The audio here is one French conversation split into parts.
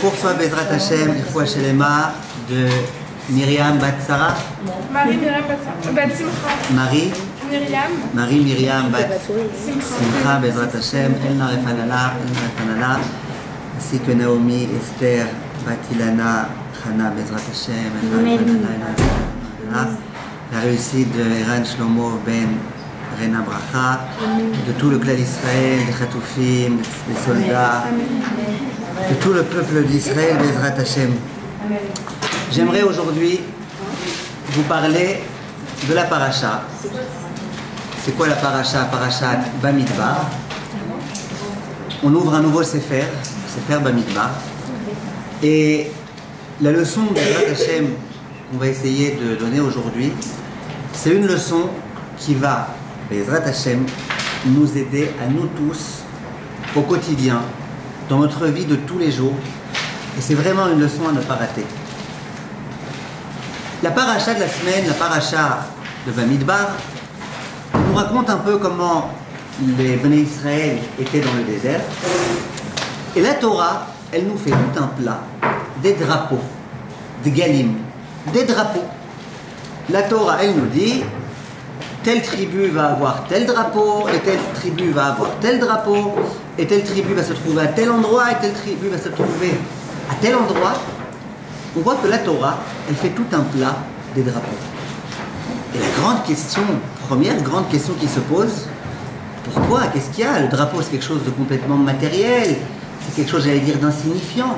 Pour soi Bezrat Hashem, Irfoua Shelema de Myriam Bat Sarah. Marie Myriam Bat Simcha. Marie Myriam Bat Simcha Bezrat Hashem, Elna Refanala, ainsi que Naomi Esther Bat Ilana Chana Bezrat Hashem, Elna Refanala, la réussite de Eran Shlomo Ben Rena Bracha, de tout le clan d'Israël, des Chatoufim, des soldats, de tout le peuple d'Israël, Bezrat Hashem. J'aimerais aujourd'hui vous parler de la paracha. C'est quoi la paracha? Parachat Bamidbar. On ouvre un nouveau Sefer, Sefer Bamidbar. Et la leçon de Bezrat Hashem qu'on va essayer de donner aujourd'hui, c'est une leçon qui va, Bezrat Hashem, nous aider à nous tous au quotidien, dans notre vie de tous les jours. Et c'est vraiment une leçon à ne pas rater. La paracha de la semaine, la paracha de Bamidbar, nous raconte un peu comment les Bnei Israël étaient dans le désert. Et la Torah, elle nous fait tout un plat, des drapeaux, des galim, des drapeaux. La Torah, elle nous dit, telle tribu va avoir tel drapeau, et telle tribu va avoir tel drapeau, et telle tribu va se trouver à tel endroit, et telle tribu va se trouver à tel endroit. On voit que la Torah, elle fait tout un plat des drapeaux. Et la grande question, première grande question qui se pose, pourquoi? Qu'est-ce qu'il y a? Le drapeau, c'est quelque chose de complètement matériel, c'est quelque chose, j'allais dire, d'insignifiant.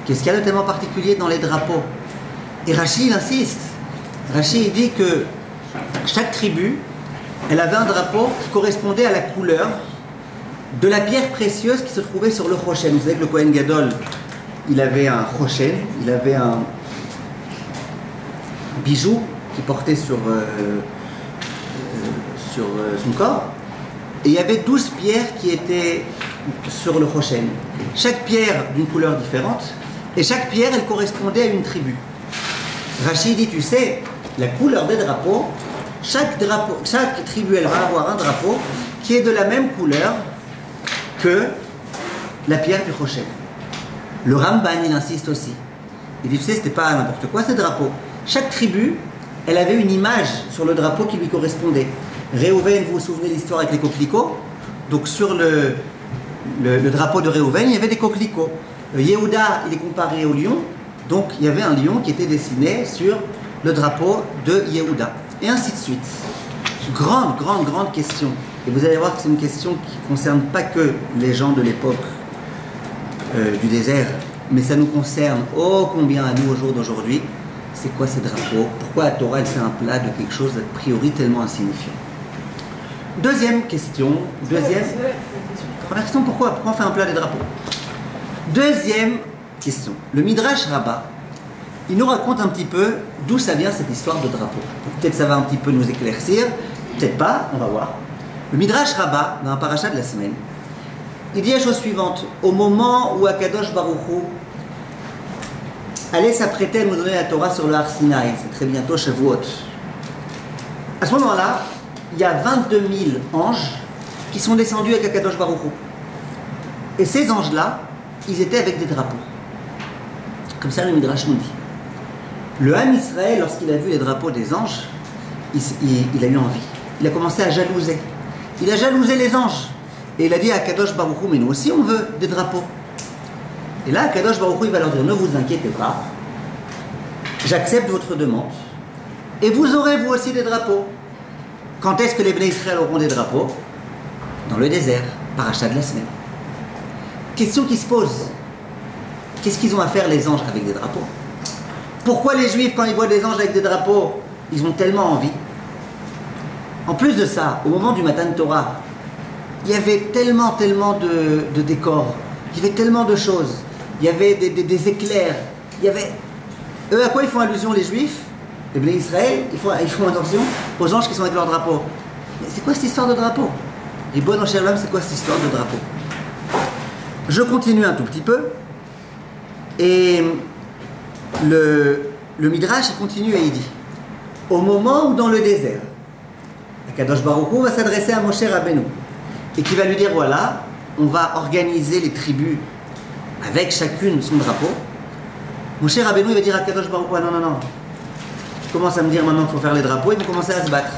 Qu'est-ce qu'il y a de tellement particulier dans les drapeaux? Et Rashi, il insiste. Rashi, il dit que chaque tribu, elle avait un drapeau qui correspondait à la couleur de la pierre précieuse qui se trouvait sur le Choshen. Vous savez que le Kohen Gadol, il avait un Choshen, il avait un bijou qu'il portait sur son corps. Et il y avait 12 pierres qui étaient sur le Choshen. Chaque pierre d'une couleur différente. Et chaque pierre, elle correspondait à une tribu. Rashi dit, tu sais, la couleur des drapeaux, chaque tribu, elle va avoir un drapeau qui est de la même couleur que la pierre du Choshen. Le Ramban, il insiste aussi. Il dit, tu sais, c'était pas n'importe quoi ces drapeaux. Chaque tribu, elle avait une image sur le drapeau qui lui correspondait. Réhouven, vous vous souvenez de l'histoire avec les coquelicots? Donc sur le drapeau de Réhouven, il y avait des coquelicots. Yehuda, il est comparé au lion. Donc il y avait un lion qui était dessiné sur le drapeau de Yehuda. Et ainsi de suite. Grande question. Et vous allez voir que c'est une question qui ne concerne pas que les gens de l'époque du désert, mais ça nous concerne ô combien à nous au jour d'aujourd'hui. C'est quoi ces drapeaux? Pourquoi la Torah elle fait un plat de quelque chose d'a priori tellement insignifiant? Deuxième question. Première question, pourquoi on fait un plat des drapeaux? Deuxième question. Le Midrash Rabbah, il nous raconte un petit peu d'où ça vient cette histoire de drapeau. Peut-être ça va un petit peu nous éclaircir, peut-être pas, on va voir. Le Midrash Rabbah, dans un paracha de la semaine, il dit la chose suivante. Au moment où Akadosh Baruch Hu allait s'apprêter à nous donner la Torah sur le Har Sinaï, c'est très bientôt Shavuot. À ce moment-là, il y a 22 000 anges qui sont descendus avec Akadosh Baruch Hu. Et ces anges-là, ils étaient avec des drapeaux. Comme ça, le Midrash nous dit. Le Ham Israël, lorsqu'il a vu les drapeaux des anges, il a eu envie. Il a commencé à jalouser. Il a jalousé les anges. Et il a dit à Kadosh Baruch Hu, mais nous aussi on veut des drapeaux. Et là, Kadosh Baruch Hu, il va leur dire, ne vous inquiétez pas, j'accepte votre demande, et vous aurez vous aussi des drapeaux. Quand est-ce que les Bnei Israël auront des drapeaux? Dans le désert, paracha de la semaine. Question qui se pose, qu'est-ce qu'ils ont à faire les anges avec des drapeaux? Pourquoi les Juifs, quand ils voient des anges avec des drapeaux, ils ont tellement envie? En plus de ça, au moment du Matan Torah, il y avait tellement de décors, il y avait tellement de choses, il y avait des éclairs, il y avait... Eux, à quoi ils font allusion, les Juifs? Les Bnei Israël, ils font attention aux anges qui sont avec leur drapeau. Mais c'est quoi cette histoire de drapeau? Les bonnes en Shalom, c'est quoi cette histoire de drapeau? Je continue un tout petit peu, et le Midrash, il continue et il dit, au moment où dans le désert, Akadosh Baruch Hu va s'adresser à Moshe Rabbeinu, et qui va lui dire, voilà, on va organiser les tribus avec chacune son drapeau, Moshe Rabbeinu il va dire à Kadosh Baruch Hu, non, non, non. Tu commences à me dire maintenant qu'il faut faire les drapeaux, ils vont commencer à se battre.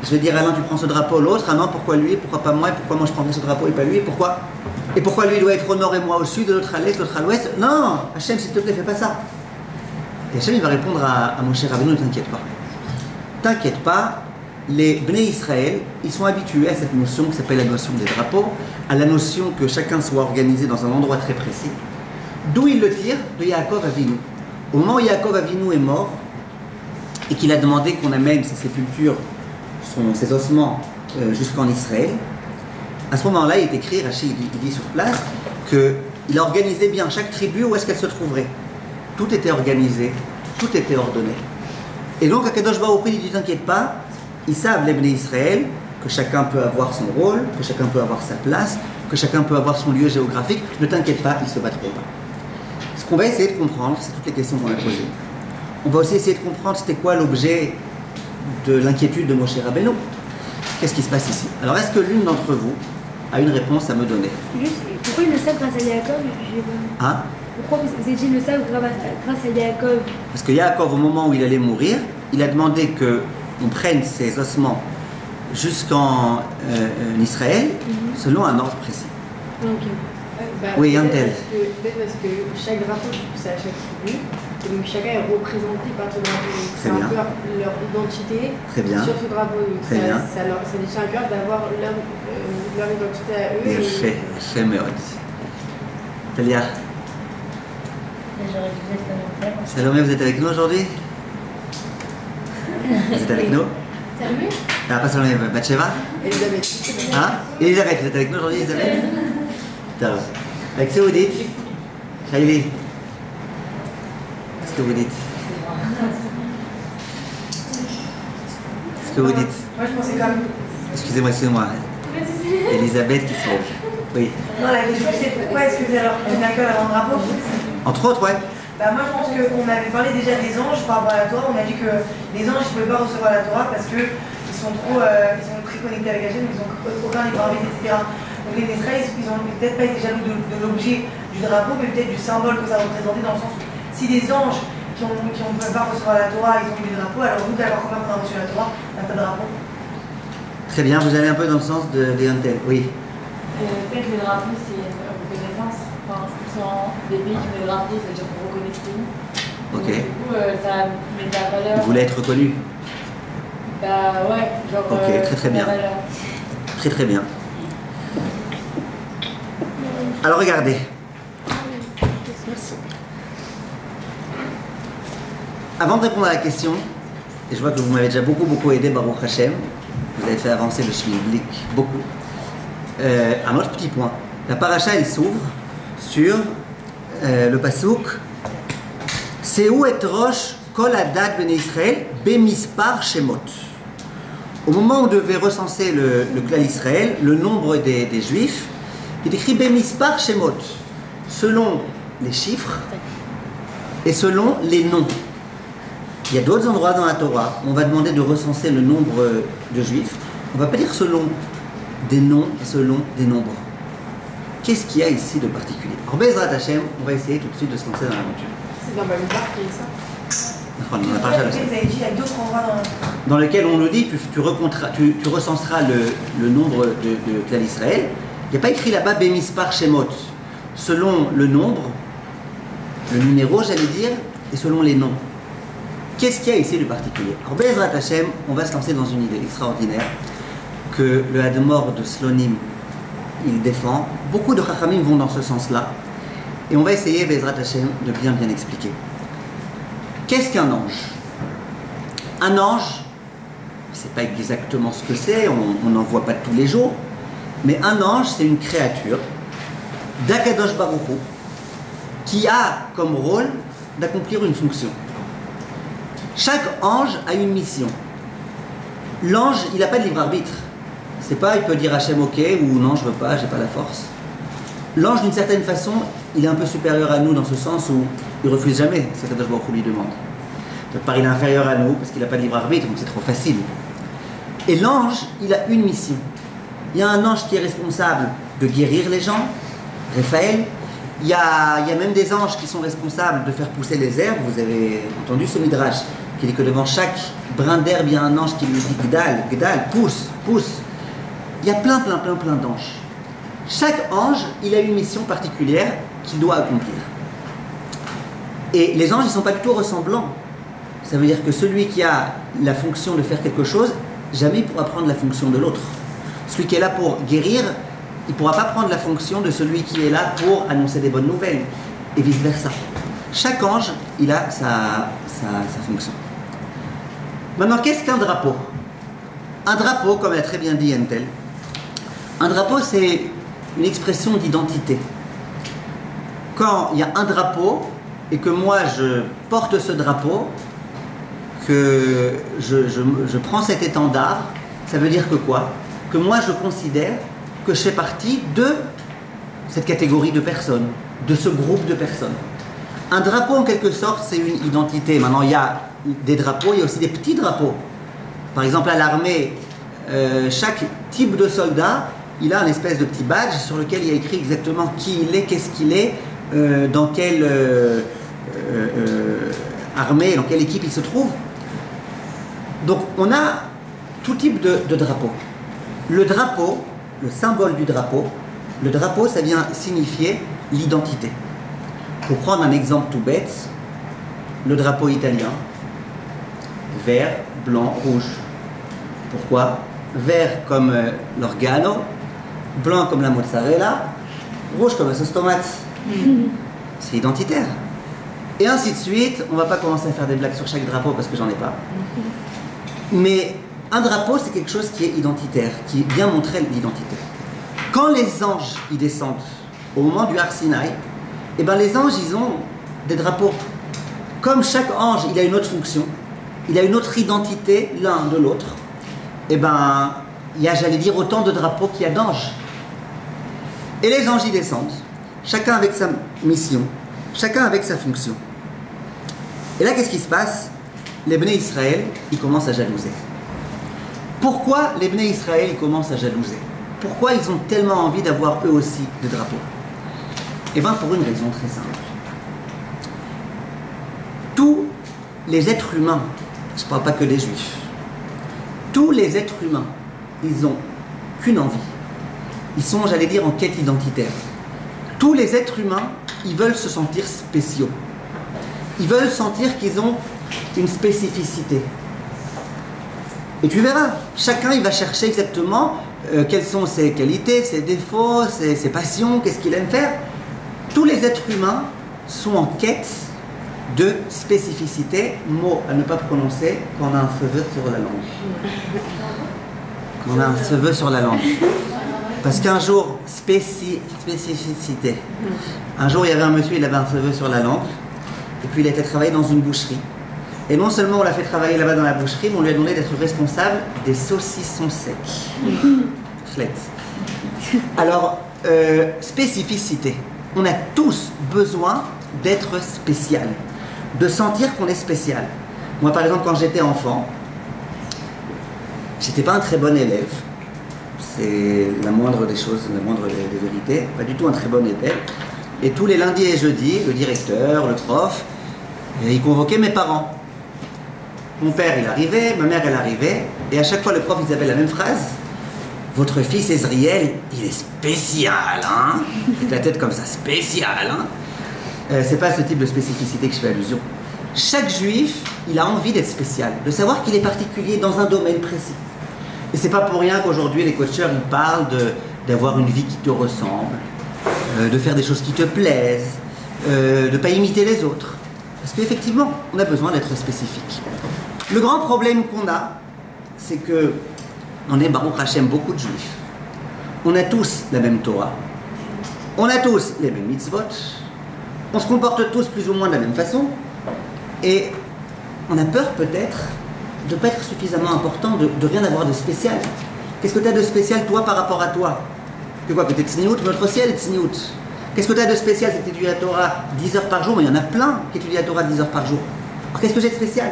Je vais dire, ah non, tu prends ce drapeau, l'autre, ah non, pourquoi lui, pourquoi pas moi, et pourquoi moi je prendrais ce drapeau et pas lui, et pourquoi lui il doit être au nord et moi au sud, l'autre à l'est, l'autre à l'ouest. Non, Hachem, s'il te plaît, fais pas ça. Et Hachem, il va répondre à Moshe Rabbeinu, ne t'inquiète pas. T'inquiète pas, les Bnei Israël, ils sont habitués à cette notion qui s'appelle la notion des drapeaux, à la notion que chacun soit organisé dans un endroit très précis. D'où il le tire? De Yaakov Avinu. Au moment où Yaakov Avinu est mort, et qu'il a demandé qu'on amène ses sépultures, ses ossements jusqu'en Israël, à ce moment-là, il est écrit, Rachid il dit sur place, qu'il a organisé bien chaque tribu où est-ce qu'elle se trouverait. Tout était organisé, tout était ordonné. Et donc, Akadosh Baruch Hu, il dit, t'inquiète pas, ils savent, les Bnei Israël, que chacun peut avoir son rôle, que chacun peut avoir sa place, que chacun peut avoir son lieu géographique, ne t'inquiète pas, ils ne se battront pas. Ce qu'on va essayer de comprendre, c'est toutes les questions qu'on a posées. On va aussi essayer de comprendre c'était quoi l'objet de l'inquiétude de Moshe Rabbeinu. Qu'est-ce qui se passe ici? Alors, est-ce que l'une d'entre vous a une réponse à me donner? Juste, pourquoi il le savent grâce à Yaakov? Hein? Pourquoi vous avez dit le savent grâce à Yaakov? Parce que Yaakov, au moment où il allait mourir, il a demandé qu'on prenne ses ossements jusqu'en Israël, selon un ordre précis. Ok. Oui, un tel. Peut-être parce que chaque drapeau, c'est à chaque tribu, et donc chacun est représenté par ce drapeau. C'est un peu leur identité sur ce drapeau. Donc ça les tient à cœur d'avoir leur identité à eux. Yafé מאוד. Talia. Salomé, vous êtes avec nous aujourd'hui? Vous êtes avec nous? Salomé? Ah, pas Salomé, Batsheva? Elisabeth. Hein? Elisabeth, vous êtes avec nous aujourd'hui, Elisabeth? D'accord. Avec ce que vous dites? Shaili, qu'est-ce que vous dites? Qu'est-ce que vous dites? Moi, je pensais quand même. Excusez-moi. Elisabeth qui se lève. Oui. Non, la question c'est pourquoi est-ce que vous alors tenez à cœur avant le drapeau? Entre autres, ouais. Bah moi je pense qu'on avait parlé déjà des anges par rapport à la Torah, on a dit que les anges ne pouvaient pas recevoir la Torah parce qu'ils sont très connectés avec Hachem, ils ont aucun libre arbitre, etc. Donc les Israéliens, ils ont peut-être pas été jaloux de l'objet du drapeau, mais peut-être du symbole que ça représentait, dans le sens où si les anges qui ne peuvent pas recevoir la Torah, ils ont eu des drapeaux, alors nous d'accord, comment on a reçu la Torah, on n'a pas de drapeau. Très bien, vous allez un peu dans le sens de Yantel, oui. Peut-être le drapeau c'est une reconnaissance. Enfin, sans des pays qui mettent le drapeau, ça veut dire qu'on reconnaît ce pays. Ok. Donc, du coup, ça met de la valeur. Vous voulez être reconnu? Bah ouais, genre. Ok, très bien. Très bien. Alors regardez. Avant de répondre à la question, et je vois que vous m'avez déjà beaucoup aidé, Baruch Hashem, vous avez fait avancer le Shmiblik beaucoup. Un autre petit point. La paracha, elle s'ouvre sur le pasouk Seu et rosh kol adat ben Israël bemispar shemot. Au moment où on devait recenser le clan Israël, le nombre des Juifs, il écrit bemispar shemot, selon les chiffres et selon les noms. Il y a d'autres endroits dans la Torah où on va demander de recenser le nombre de Juifs. On ne va pas dire selon des noms et selon des nombres. Qu'est-ce qu'il y a ici de particulier? Alors, Bezrat Hashem, on va essayer tout de suite de se lancer dans l'aventure. C'est dans Bamidbar qu'il y a ça. On a pas Vous avez dit, il y a d'autres endroits dans lequel on nous dit tu recenseras le nombre de clans d'Israël. Il n'y a pas écrit là-bas Bemispar Shemot, selon le nombre, le numéro, j'allais dire, et selon les noms. Qu'est-ce qu'il y a ici de particulier? Alors, Bezrat Hashem, on va se lancer dans une idée extraordinaire que le Hadmor de Slonim il défend. Beaucoup de Chachamim vont dans ce sens-là. Et on va essayer, Bezrat Hashem, de bien expliquer. Qu'est-ce qu'un ange? Un ange, je ne sais pas exactement ce que c'est, on n'en voit pas tous les jours, mais un ange, c'est une créature d'Akadosh Baruch Hu qui a comme rôle d'accomplir une fonction. Chaque ange a une mission. L'ange, il n'a pas de libre arbitre. C'est pas, il peut dire Hachem ok ou non, je veux pas, j'ai pas la force. L'ange, d'une certaine façon, il est un peu supérieur à nous dans ce sens où il refuse jamais ce qu'Akadosh Baruch Hu lui demande. Quelque part, il est inférieur à nous parce qu'il n'a pas de libre arbitre, donc c'est trop facile. Et l'ange, il a une mission. Il y a un ange qui est responsable de guérir les gens, Raphaël. Il y a même des anges qui sont responsables de faire pousser les herbes. Vous avez entendu ce midrash qui dit que devant chaque brin d'herbe, il y a un ange qui lui dit Gdal, Gdal, pousse, pousse. Il y a plein d'anges. Chaque ange, il a une mission particulière qu'il doit accomplir. Et les anges, ils ne sont pas du tout ressemblants. Ça veut dire que celui qui a la fonction de faire quelque chose, jamais il pourra prendre la fonction de l'autre. Celui qui est là pour guérir, il ne pourra pas prendre la fonction de celui qui est là pour annoncer des bonnes nouvelles, et vice-versa. Chaque ange, il a sa fonction. Maintenant, qu'est-ce qu'un drapeau? Un drapeau, comme l'a très bien dit Entel, un drapeau, c'est une expression d'identité. Quand il y a un drapeau, et que moi je porte ce drapeau, que je prends cet étendard, ça veut dire que quoi? Que moi je considère que je fais partie de cette catégorie de personnes, de ce groupe de personnes. Un drapeau en quelque sorte c'est une identité. Maintenant il y a des drapeaux, il y a aussi des petits drapeaux. Par exemple à l'armée, chaque type de soldat, il a un espèce de petit badge sur lequel il y a écrit exactement qui il est, qu'est-ce qu'il est, dans quelle armée, dans quelle équipe il se trouve. Donc on a tout type de drapeau. Le drapeau, le symbole du drapeau, le drapeau ça vient signifier l'identité. Pour prendre un exemple tout bête, le drapeau italien, vert, blanc, rouge. Pourquoi? Vert comme l'organo, blanc comme la mozzarella, rouge comme la sauce tomate. C'est identitaire. Et ainsi de suite, on ne va pas commencer à faire des blagues sur chaque drapeau parce que j'en ai pas. Mais un drapeau, c'est quelque chose qui est identitaire, qui vient montrer l'identité. Quand les anges y descendent au moment du Har Sinaï, eh ben les anges, ils ont des drapeaux. Comme chaque ange, il a une autre fonction, il a une autre identité l'un de l'autre, eh ben il y a, j'allais dire, autant de drapeaux qu'il y a d'anges. Et les anges y descendent, chacun avec sa mission, chacun avec sa fonction. Et là, qu'est-ce qui se passe? Les Bnei Israël, ils commencent à jalouser. Pourquoi les Bnei Israël, ils commencent à jalouser? Pourquoi ils ont tellement envie d'avoir eux aussi des drapeaux? Eh bien, pour une raison très simple. Tous les êtres humains, je ne parle pas que des juifs, tous les êtres humains, ils ont qu'une envie. Ils sont, j'allais dire, en quête identitaire. Tous les êtres humains, ils veulent se sentir spéciaux. Ils veulent sentir qu'ils ont une spécificité. Et tu verras, chacun il va chercher exactement quelles sont ses qualités, ses défauts, ses passions, qu'est-ce qu'il aime faire. Tous les êtres humains sont en quête de spécificité, mot à ne pas prononcer quand on a un cheveu sur la langue. Quand on a un cheveu sur la langue. Parce qu'un jour, spécificité. Un jour, il y avait un monsieur, il avait un cheveu sur la langue, et puis il était travaillé dans une boucherie. Et non seulement on l'a fait travailler là-bas dans la boucherie, mais on lui a demandé d'être responsable des saucissons secs. Alors, spécificité. On a tous besoin d'être spécial, de sentir qu'on est spécial. Moi, par exemple, quand j'étais enfant, j'étais pas un très bon élève. C'est la moindre des choses, la moindre des vérités. Pas du tout un très bon élève. Et tous les lundis et jeudis, le directeur, le prof, il convoquait mes parents. Mon père, il arrivait, ma mère, elle arrivait, et à chaque fois, le prof, il avait la même phrase. Votre fils Ezriel, il est spécial, hein? Avec la tête comme ça, spécial, hein? C'est pas ce type de spécificité que je fais allusion. Chaque juif, il a envie d'être spécial, de savoir qu'il est particulier dans un domaine précis. Et c'est pas pour rien qu'aujourd'hui, les coacheurs, ils parlent d'avoir une vie qui te ressemble, de faire des choses qui te plaisent, de ne pas imiter les autres. Parce qu'effectivement, on a besoin d'être spécifique. Le grand problème qu'on a, c'est que on est, Baruch Hashem, beaucoup de juifs. On a tous la même Torah. On a tous les mêmes mitzvot. On se comporte tous plus ou moins de la même façon. Et on a peur peut-être de ne pas être suffisamment important, de rien avoir de spécial. Qu'est-ce que tu as de spécial, toi, par rapport à toi? Que quoi? Que tu es tsniout, notre ciel est tsniout. Qu'est-ce que tu as de spécial? C'est que tu étudies la Torah 10 heures par jour, mais il y en a plein qui étudient la Torah 10 heures par jour. Alors qu'est-ce que j'ai de spécial?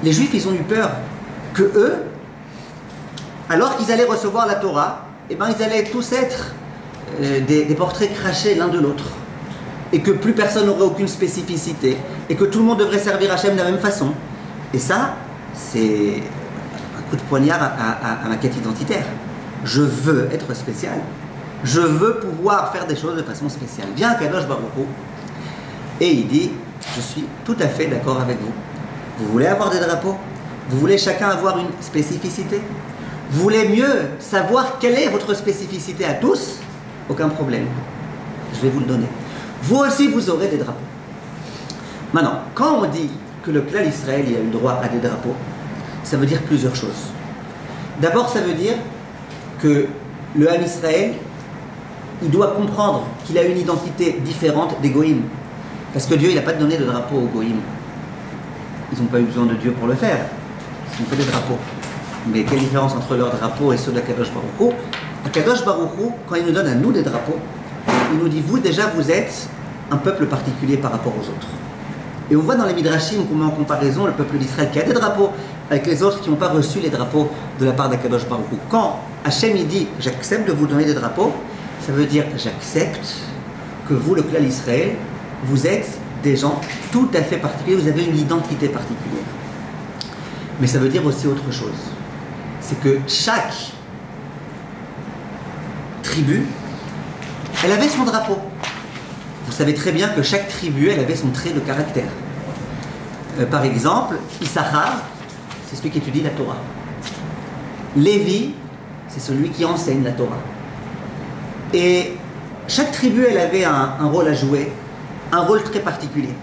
Les Juifs, ils ont eu peur que eux, alors qu'ils allaient recevoir la Torah, eh ben, ils allaient tous être des portraits crachés l'un de l'autre. et que plus personne n'aurait aucune spécificité, et que tout le monde devrait servir Hachem de la même façon. Et ça, c'est un coup de poignard à ma quête identitaire. Je veux être spécial. Je veux pouvoir faire des choses de façon spéciale. Viens Kadosh Baruch Hu, et il dit, je suis tout à fait d'accord avec vous. Vous voulez avoir des drapeaux? Vous voulez chacun avoir une spécificité? Vous voulez mieux savoir quelle est votre spécificité à tous? Aucun problème. Je vais vous le donner. Vous aussi, vous aurez des drapeaux. Maintenant, quand on dit que le clan Israël il a eu droit à des drapeaux, ça veut dire plusieurs choses. D'abord, ça veut dire que le Ham Israël, il doit comprendre qu'il a une identité différente des Goïm. Parce que Dieu, il n'a pas donné de drapeau aux Goïm. Ils n'ont pas eu besoin de Dieu pour le faire. Ils ont fait des drapeaux. Mais quelle différence entre leurs drapeaux et ceux d'Akadosh Baruch Hu? Akadosh Baruch Hu, quand il nous donne à nous des drapeaux, il nous dit, vous déjà, vous êtes un peuple particulier par rapport aux autres. Et on voit dans les Midrashim qu'on met en comparaison le peuple d'Israël qui a des drapeaux avec les autres qui n'ont pas reçu les drapeaux de la part d'Akadosh Baruch Hu. Quand Hachem il dit, j'accepte de vous donner des drapeaux, ça veut dire, j'accepte que vous, le clan Israël, vous êtes des gens tout à fait particuliers, vous avez une identité particulière. Mais ça veut dire aussi autre chose. C'est que chaque tribu, elle avait son drapeau. Vous savez très bien que chaque tribu, elle avait son trait de caractère. Par exemple, Issachar, c'est celui qui étudie la Torah. Lévi, c'est celui qui enseigne la Torah. Et chaque tribu, elle avait un rôle à jouer, un rôle très particulier.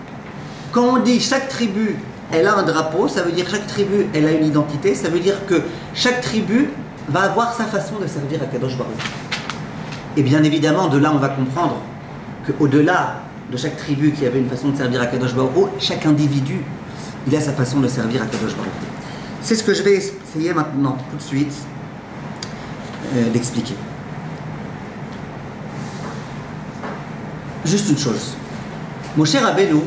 Quand on dit chaque tribu, elle a un drapeau, ça veut dire chaque tribu, elle a une identité, ça veut dire que chaque tribu va avoir sa façon de servir à Kadosh Baruch Hu. Et bien évidemment, de là, on va comprendre qu'au-delà de chaque tribu qui avait une façon de servir à Kadosh Baruch Hu, chaque individu, il a sa façon de servir à Kadosh Baruch Hu. C'est ce que je vais essayer maintenant, tout de suite, d'expliquer. Juste une chose. Moshe Rabbeinu,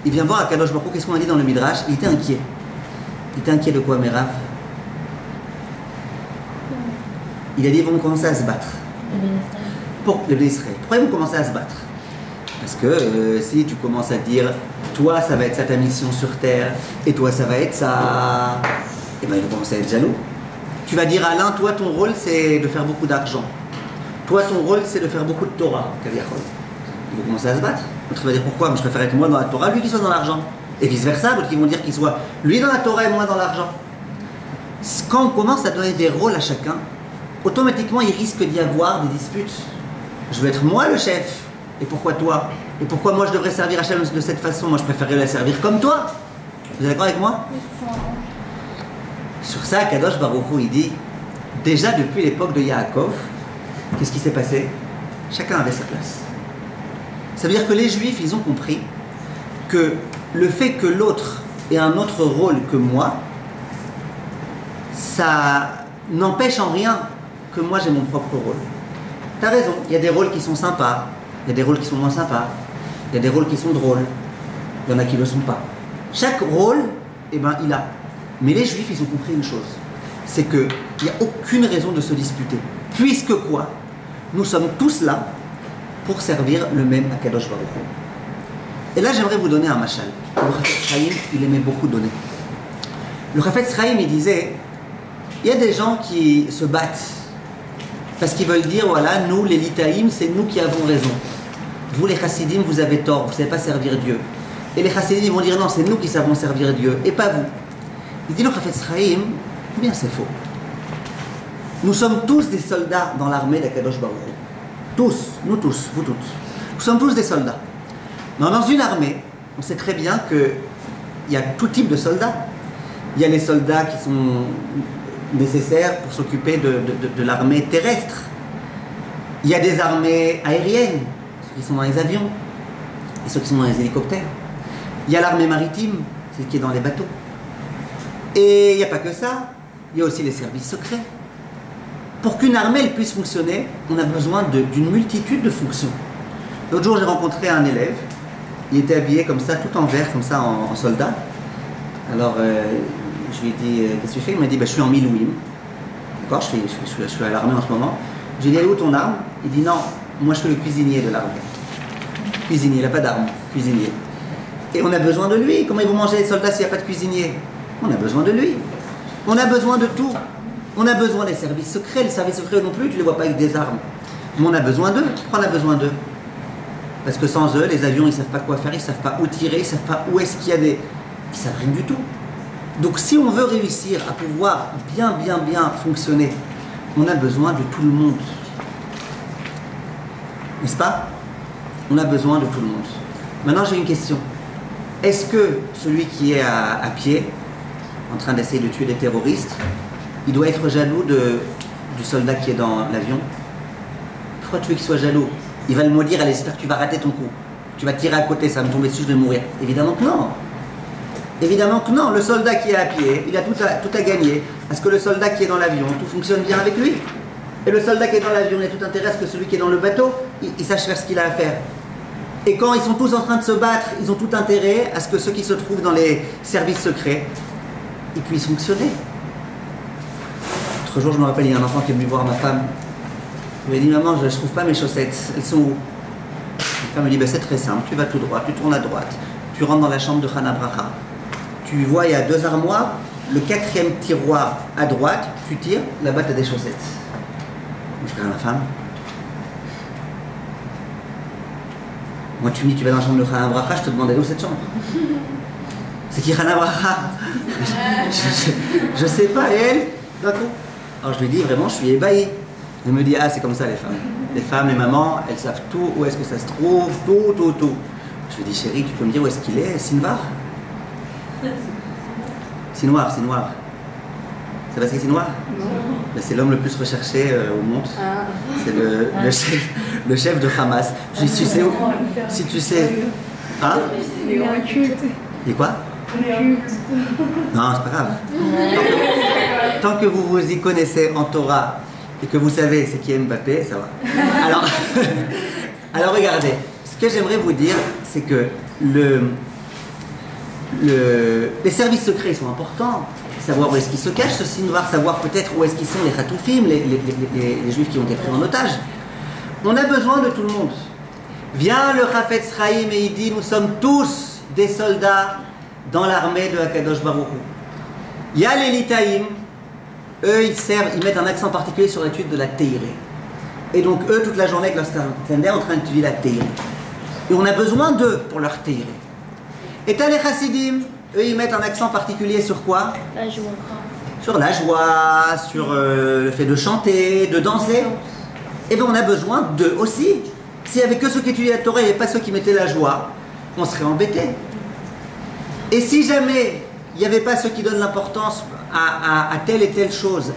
il vient voir à Kadosh Baruch Hu, qu'est-ce qu'on a dit dans le Midrash? Il était inquiet. Il était inquiet de quoi, Merav? Il a dit, ils vont commencer à se battre. Pour les Israël. Pourquoi ils vont commencer à se battre? Parce que si tu commences à dire, toi ça va être ça ta mission sur terre, et toi ça va être ça, et bien ils vont commencer à être jaloux. Tu vas dire à l'un, toi ton rôle c'est de faire beaucoup d'argent. Toi ton rôle c'est de faire beaucoup de Torah. Ils vont commencer à se battre. L'autre va dire pourquoi? Je préfère être moi dans la Torah, lui qui soit dans l'argent. Et vice versa, d'autres qui vont dire qu'il soit lui dans la Torah et moi dans l'argent. Quand on commence à donner des rôles à chacun, automatiquement il risque d'y avoir des disputes. Je veux être moi le chef. Et pourquoi toi? Et pourquoi moi je devrais servir Hachem de cette façon? Moi je préférerais la servir comme toi. Vous êtes d'accord avec moi? Sur ça, Kadosh Baruch Hu, il dit, déjà depuis l'époque de Yaakov, qu'est-ce qui s'est passé? Chacun avait sa place. Ça veut dire que les Juifs, ils ont compris que le fait que l'autre ait un autre rôle que moi, ça n'empêche en rien que moi j'ai mon propre rôle. T'as raison, il y a des rôles qui sont sympas, il y a des rôles qui sont moins sympas, il y a des rôles qui sont drôles, il y en a qui ne le sont pas. Chaque rôle, eh ben, il a. Mais les Juifs, ils ont compris une chose, c'est qu'il n'y a aucune raison de se disputer. Puisque quoi? Nous sommes tous là pour servir le même Akadosh Baruch Hu. Et là, j'aimerais vous donner un mashal. Le Chafetz Chaim, il aimait beaucoup donner. Le Chafetz Chaim, il disait, il y a des gens qui se battent parce qu'ils veulent dire, voilà, nous, les Litaïm, c'est nous qui avons raison. Vous, les Chassidim, vous avez tort, vous ne savez pas servir Dieu. Et les Chassidim vont dire, non, c'est nous qui savons servir Dieu, et pas vous. Il dit, le Chafetz Chaim, eh bien, c'est faux. Nous sommes tous des soldats dans l'armée d'Akadosh Baruch Hu. Tous, nous tous, vous toutes. Nous sommes tous des soldats. Mais dans une armée, on sait très bien qu'il y a tout type de soldats. Il y a les soldats qui sont nécessaires pour s'occuper de l'armée terrestre. Il y a des armées aériennes, ceux qui sont dans les avions, et ceux qui sont dans les hélicoptères. Il y a l'armée maritime, celle qui est dans les bateaux. Et il n'y a pas que ça, il y a aussi les services secrets. Pour qu'une armée elle puisse fonctionner, on a besoin d'une multitude de fonctions. L'autre jour, j'ai rencontré un élève, il était habillé comme ça, tout en vert, comme ça, en soldat. Alors, je lui ai dit, qu'est-ce que tu fais? Il m'a dit, je suis en Milouim. D'accord, je suis à l'armée en ce moment. J'ai dit, où ton arme? Il dit, non, moi je suis le cuisinier de l'armée. Cuisinier, il n'a pas d'armes. Cuisinier. Et on a besoin de lui. Comment ils vont manger les soldats s'il n'y a pas de cuisinier? On a besoin de lui. On a besoin de tout. On a besoin des services secrets. Les services secrets non plus, tu ne les vois pas avec des armes. Mais on a besoin d'eux. Pourquoi on a besoin d'eux? Parce que sans eux, les avions, ils ne savent pas quoi faire, ils ne savent pas où tirer, ils ne savent pas où est-ce qu'il y a des... Ils ne savent rien du tout. Donc si on veut réussir à pouvoir bien fonctionner, on a besoin de tout le monde. N'est-ce pas? On a besoin de tout le monde. Maintenant, j'ai une question. Est-ce que celui qui est à pied, en train d'essayer de tuer des terroristes, il doit être jaloux du soldat qui est dans l'avion? Pourquoi tu veux qu'il soit jaloux? Il va le maudire, allez, j'espère que tu vas rater ton coup. Tu vas tirer à côté, ça va me tomber dessus, je vais mourir. Évidemment que non. Évidemment que non. Le soldat qui est à pied, il a tout à gagner. Parce que le soldat qui est dans l'avion, tout fonctionne bien avec lui. Et le soldat qui est dans l'avion, il a tout intérêt à ce que celui qui est dans le bateau, il sache faire ce qu'il a à faire. Et quand ils sont tous en train de se battre, ils ont tout intérêt à ce que ceux qui se trouvent dans les services secrets, ils puissent fonctionner. L'autre jour, je me rappelle, il y a un enfant qui est venu voir ma femme. Il m'a dit, maman, je ne trouve pas mes chaussettes, elles sont où? La femme me dit, ben, c'est très simple, tu vas tout droit, tu tournes à droite, tu rentres dans la chambre de Hana Bracha. Tu vois, il y a 2 armoires, le 4e tiroir à droite, tu tires, là-bas tu as des chaussettes. Je regarde ma femme. Moi, tu me dis, tu vas dans la chambre de Hana Bracha, je te demande où cette chambre? C'est qui Hana Bracha? Je sais pas, et elle, d'un coup. Alors je lui dis, vraiment, je suis ébahi. Elle me dit, ah, c'est comme ça les femmes. Les femmes, les mamans, elles savent tout, où est-ce que ça se trouve, tout. Je lui dis, chérie, tu peux me dire où est-ce qu'il est, Sinvar? Sinwar. C'est parce que c'est noir? Non. C'est l'homme le plus recherché au monde. Ah. C'est le chef de Hamas. Si tu sais où? Si tu sais. Hein? Il est inculte. Il est quoi? Non, c'est pas grave. Tant que vous vous y connaissez en Torah et que vous savez c'est qui est Mbappé, ça va. Alors regardez, ce que j'aimerais vous dire, c'est que les services secrets sont importants. Savoir où est-ce qu'ils se cachent, ce Sinwar, savoir peut-être où est-ce qu'ils sont les Khatoufim, les Juifs qui ont été pris en otage. On a besoin de tout le monde. Vient le Chafetz Chaim et il dit, nous sommes tous des soldats dans l'armée de Akadosh Baruch Hu. Il y a les Litaïm, eux ils mettent un accent particulier sur l'étude de la Teiré. Et donc eux, toute la journée, avec leur standard, en train d'étudier la Teiré. Et on a besoin d'eux pour leur Teiré. Et t'as les Chassidim, eux ils mettent un accent particulier sur quoi? La joie. Sur la joie, sur le fait de chanter, de danser. Et bien on a besoin d'eux aussi. S'il n'y avait que ceux qui étudiaient la Torah et pas ceux qui mettaient la joie, on serait embêtés. Et si jamais il n'y avait pas ceux qui donnent l'importance à telle et telle chose,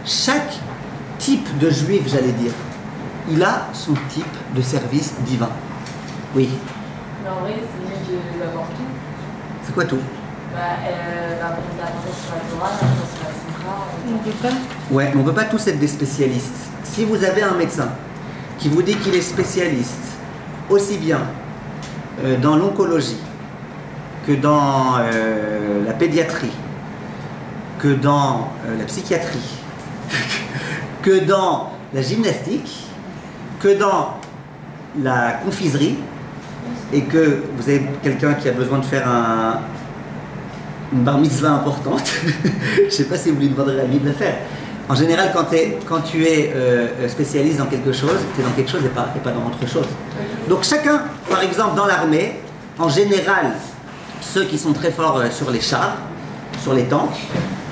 chaque type de juif, j'allais dire, il a son type de service divin. Oui. Mais en vrai, c'est mieux de l'avoir tout. C'est quoi tout? La sur la Torah, sur la Simcha. On peut pas. Ouais, mais on ne peut pas tous être des spécialistes. Si vous avez un médecin qui vous dit qu'il est spécialiste aussi bien dans l'oncologie que dans la pédiatrie, que dans la psychiatrie, que dans la gymnastique, que dans la confiserie, et que vous avez quelqu'un qui a besoin de faire une bar mitzvah importante, je ne sais pas si vous lui demanderez la Bible de le faire. En général, quand tu es spécialiste dans quelque chose, tu es dans quelque chose et pas dans autre chose. Donc chacun, par exemple dans l'armée, en général, ceux qui sont très forts sur les chars, sur les tanks,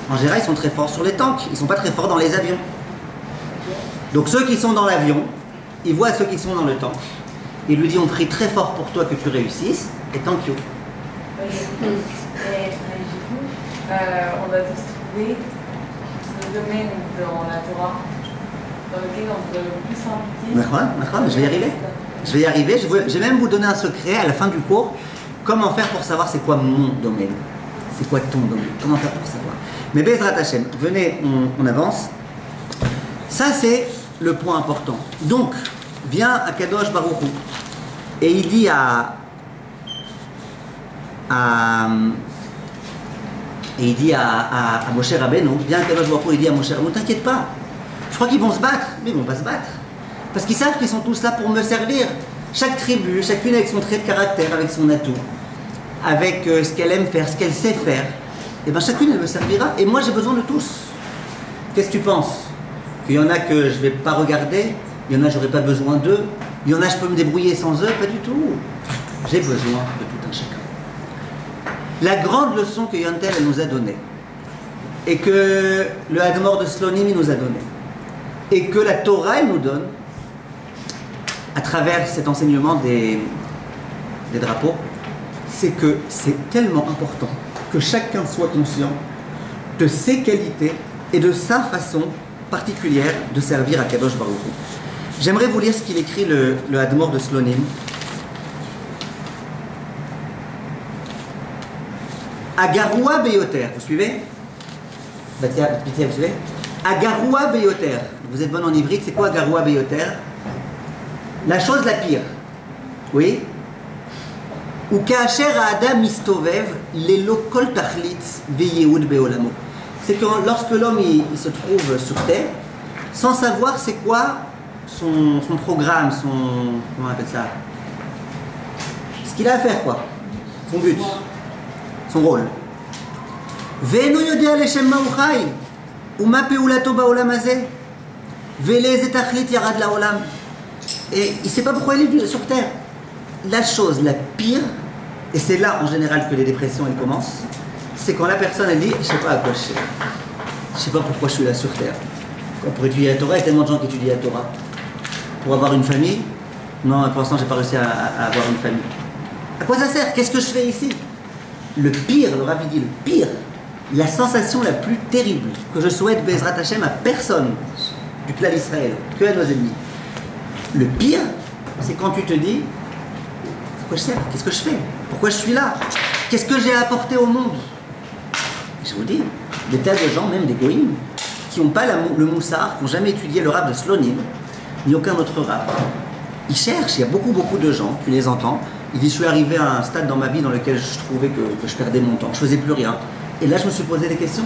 en général ils sont très forts sur les tanks, ils ne sont pas très forts dans les avions. Donc ceux qui sont dans l'avion, ils voient ceux qui sont dans le tank. Ils lui disent on prie très fort pour toi que tu réussisses, et thank you. On a tous trouvé le domaine dans la Torah dans lequel on peut le plus s'impliquer. Je vais y arriver. Je vais même vous donner un secret à la fin du cours. Comment faire pour savoir c'est quoi mon domaine? C'est quoi ton domaine? Comment faire pour savoir? Mais Bezrat Hashem, venez, on avance. Ça c'est le point important. Donc, vient à Kadosh Baruch Hu et il dit à Moshe Rabbeinu, viens à Kadosh Baruch Hu, il dit à Moshe Rabbeinu, t'inquiète pas, je crois qu'ils vont se battre, mais ils vont pas se battre. Parce qu'ils savent qu'ils sont tous là pour me servir. Chaque tribu, chacune avec son trait de caractère, avec son atout, avec ce qu'elle aime faire, ce qu'elle sait faire, et bien chacune elle me servira. Et moi j'ai besoin de tous. Qu'est-ce que tu penses? Qu'il y en a que je ne vais pas regarder, il y en a j'aurais pas besoin d'eux, il y en a je peux me débrouiller sans eux, pas du tout. J'ai besoin de tout un chacun. La grande leçon que Yontel elle nous a donnée, et que le Hadmor de Slonim il nous a donné, et que la Torah elle nous donne, à travers cet enseignement des drapeaux, c'est que c'est tellement important que chacun soit conscient de ses qualités et de sa façon particulière de servir à Kadosh Baruch Hu. J'aimerais vous lire ce qu'il écrit le Hadmor de Slonim. Agarua Beyoter, vous suivez? Batia, vous suivez? Agarua Beyoter. Vous êtes bon en ivrite, c'est quoi Agarua Beyoter? La chose la pire. Oui? Ou Ka'asher Adam Mistovev, Lelo Kol Tachlitz Veyehoud Beolamo. C'est que lorsque l'homme il se trouve sur terre, sans savoir c'est quoi son programme, comment on appelle ça? Ce qu'il a à faire, quoi. Son but, son rôle. Ve'eno yodea leshem ma'u chai, u'ma pe'ulato ba'olam hazeh, ve'le'eze tachlit yarad la'olam. Et il ne sait pas pourquoi il est sur terre. La chose la pire, et c'est là en général que les dépressions elles commencent, c'est quand la personne elle dit je ne sais pas à quoi je sais. Je ne sais pas pourquoi je suis là sur terre. Pour étudier la Torah, il y a tellement de gens qui étudient la Torah. Pour avoir une famille, non, pour l'instant j'ai pas réussi à avoir une famille. À quoi ça sert? Qu'est-ce que je fais ici? Le pire, le Rav dit le pire, la sensation la plus terrible que je souhaite Bezrat Hashem à personne du clan d'Israël, que à nos ennemis. Le pire, c'est quand tu te dis à quoi je sers? Qu'est-ce que je fais? Pourquoi je suis là? Qu'est-ce que j'ai à apporter au monde? Je vous dis, des tas de gens, même des goïms, qui n'ont pas le moussard, qui n'ont jamais étudié le rab de Slonim, ni aucun autre rab. Ils cherchent, il y a beaucoup de gens, tu les entends, ils disent je suis arrivé à un stade dans ma vie dans lequel je trouvais que je perdais mon temps, je faisais plus rien. Et là je me suis posé des questions.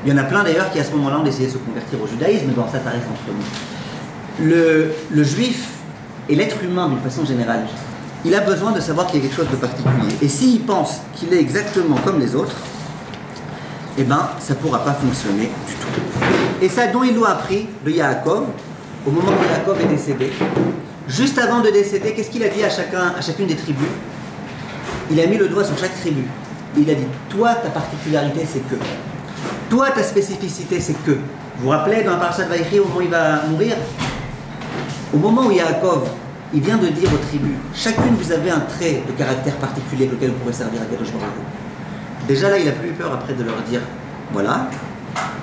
Il y en a plein d'ailleurs qui à ce moment-là ont essayé de se convertir au judaïsme, mais bon ça reste entre nous. Le juif et l'être humain d'une façon générale, il a besoin de savoir qu'il y a quelque chose de particulier. Et s'il pense qu'il est exactement comme les autres, eh bien, ça ne pourra pas fonctionner du tout. Et ça dont il l'a appris de Yaakov, au moment où Yaakov est décédé, juste avant de décéder, qu'est-ce qu'il a dit à chacune des tribus? Il a mis le doigt sur chaque tribu. Et il a dit, toi, ta particularité, c'est que. Toi, ta spécificité, c'est que. Vous vous rappelez dans la Parashat Vaïchi, au moment où il va mourir? Au moment où Yaakov, il vient de dire aux tribus, chacune vous avez un trait de caractère particulier lequel vous pourrez servir à Kadosh Baruch Hu. Déjà là, il n'a plus eu peur après de leur dire, voilà,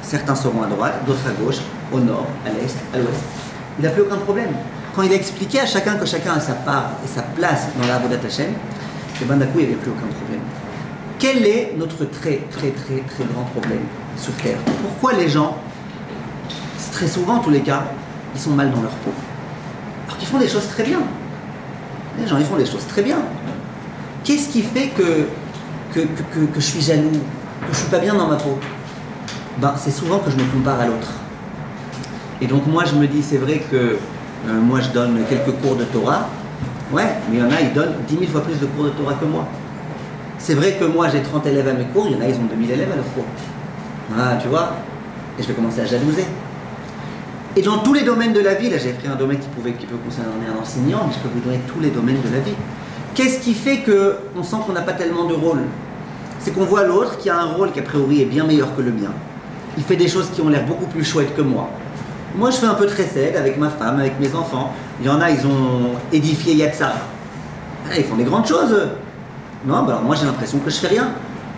certains seront à droite, d'autres à gauche, au nord, à l'est, à l'ouest. Il n'a plus aucun problème. Quand il a expliqué à chacun que chacun a sa part et sa place dans la Avodat Hashem, et ben d'un coup, il n'y avait plus aucun problème. Quel est notre très grand problème sur Terre? Pourquoi les gens, très souvent en tous les cas, ils sont mal dans leur peau? Alors qu'ils font des choses très bien. Les gens, ils font des choses très bien. Qu'est-ce qui fait que je suis jaloux, que je ne suis pas bien dans ma peau? Ben, c'est souvent que je me compare à l'autre. Et donc moi, je me dis, c'est vrai que moi, je donne quelques cours de Torah. Ouais, mais il y en a, ils donnent 10 000 fois plus de cours de Torah que moi. C'est vrai que moi, j'ai 30 élèves à mes cours, il y en a, ils ont 2000 élèves à leurs cours. Ah, tu vois? Et je vais commencer à jalouser. Et dans tous les domaines de la vie, là j'ai pris un domaine qui peut concerner un enseignant, mais je peux vous donner tous les domaines de la vie. Qu'est-ce qui fait qu'on sent qu'on n'a pas tellement de rôle? C'est qu'on voit l'autre qui a un rôle qui a priori est bien meilleur que le mien. Il fait des choses qui ont l'air beaucoup plus chouettes que moi. Moi je fais un peu de chesed avec ma femme, avec mes enfants. Il y en a, ils ont édifié Yatsar. Ils font des grandes choses. Non, bah alors moi j'ai l'impression que je fais rien.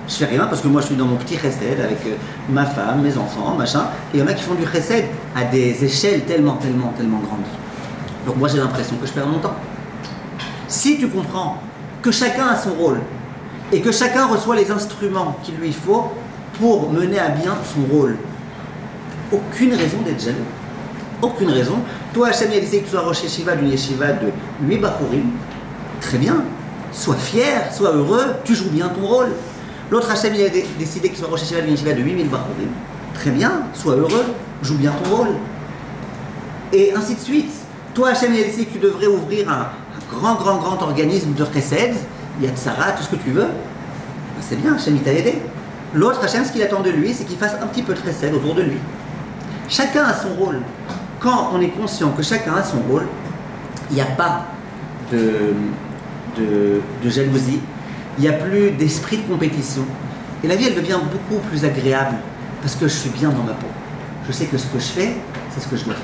Je fais rien parce que moi je suis dans mon petit chesed avec ma femme, mes enfants, machin. Et il y en a qui font du chesed à des échelles tellement grandes. Donc moi j'ai l'impression que je perds mon temps. Si tu comprends que chacun a son rôle et que chacun reçoit les instruments qu'il lui faut pour mener à bien son rôle, aucune raison d'être jaloux. Aucune raison. Toi, Hachem, il a décidé que tu sois Rosh Yeshiva d'une Yeshiva de 8 Bachurim. Très bien. Sois fier, sois heureux, tu joues bien ton rôle. L'autre Hachem, il a décidé qu'il soit Rosh Yeshiva d'une Yeshiva de 8000 Bachurim. Très bien. Sois heureux, joue bien ton rôle. Et ainsi de suite. Toi, Hachem, il a décidé que tu devrais ouvrir un grand organisme de chesed, il y a Tzara, tout ce que tu veux. C'est bien, Hachem il t'a aidé. L'autre, Hachem, ce qu'il attend de lui, c'est qu'il fasse un petit peu de chesed autour de lui. Chacun a son rôle. Quand on est conscient que chacun a son rôle, il n'y a pas de jalousie, il n'y a plus d'esprit de compétition. Et la vie, elle devient beaucoup plus agréable parce que je suis bien dans ma peau. Je sais que ce que je fais, c'est ce que je dois faire.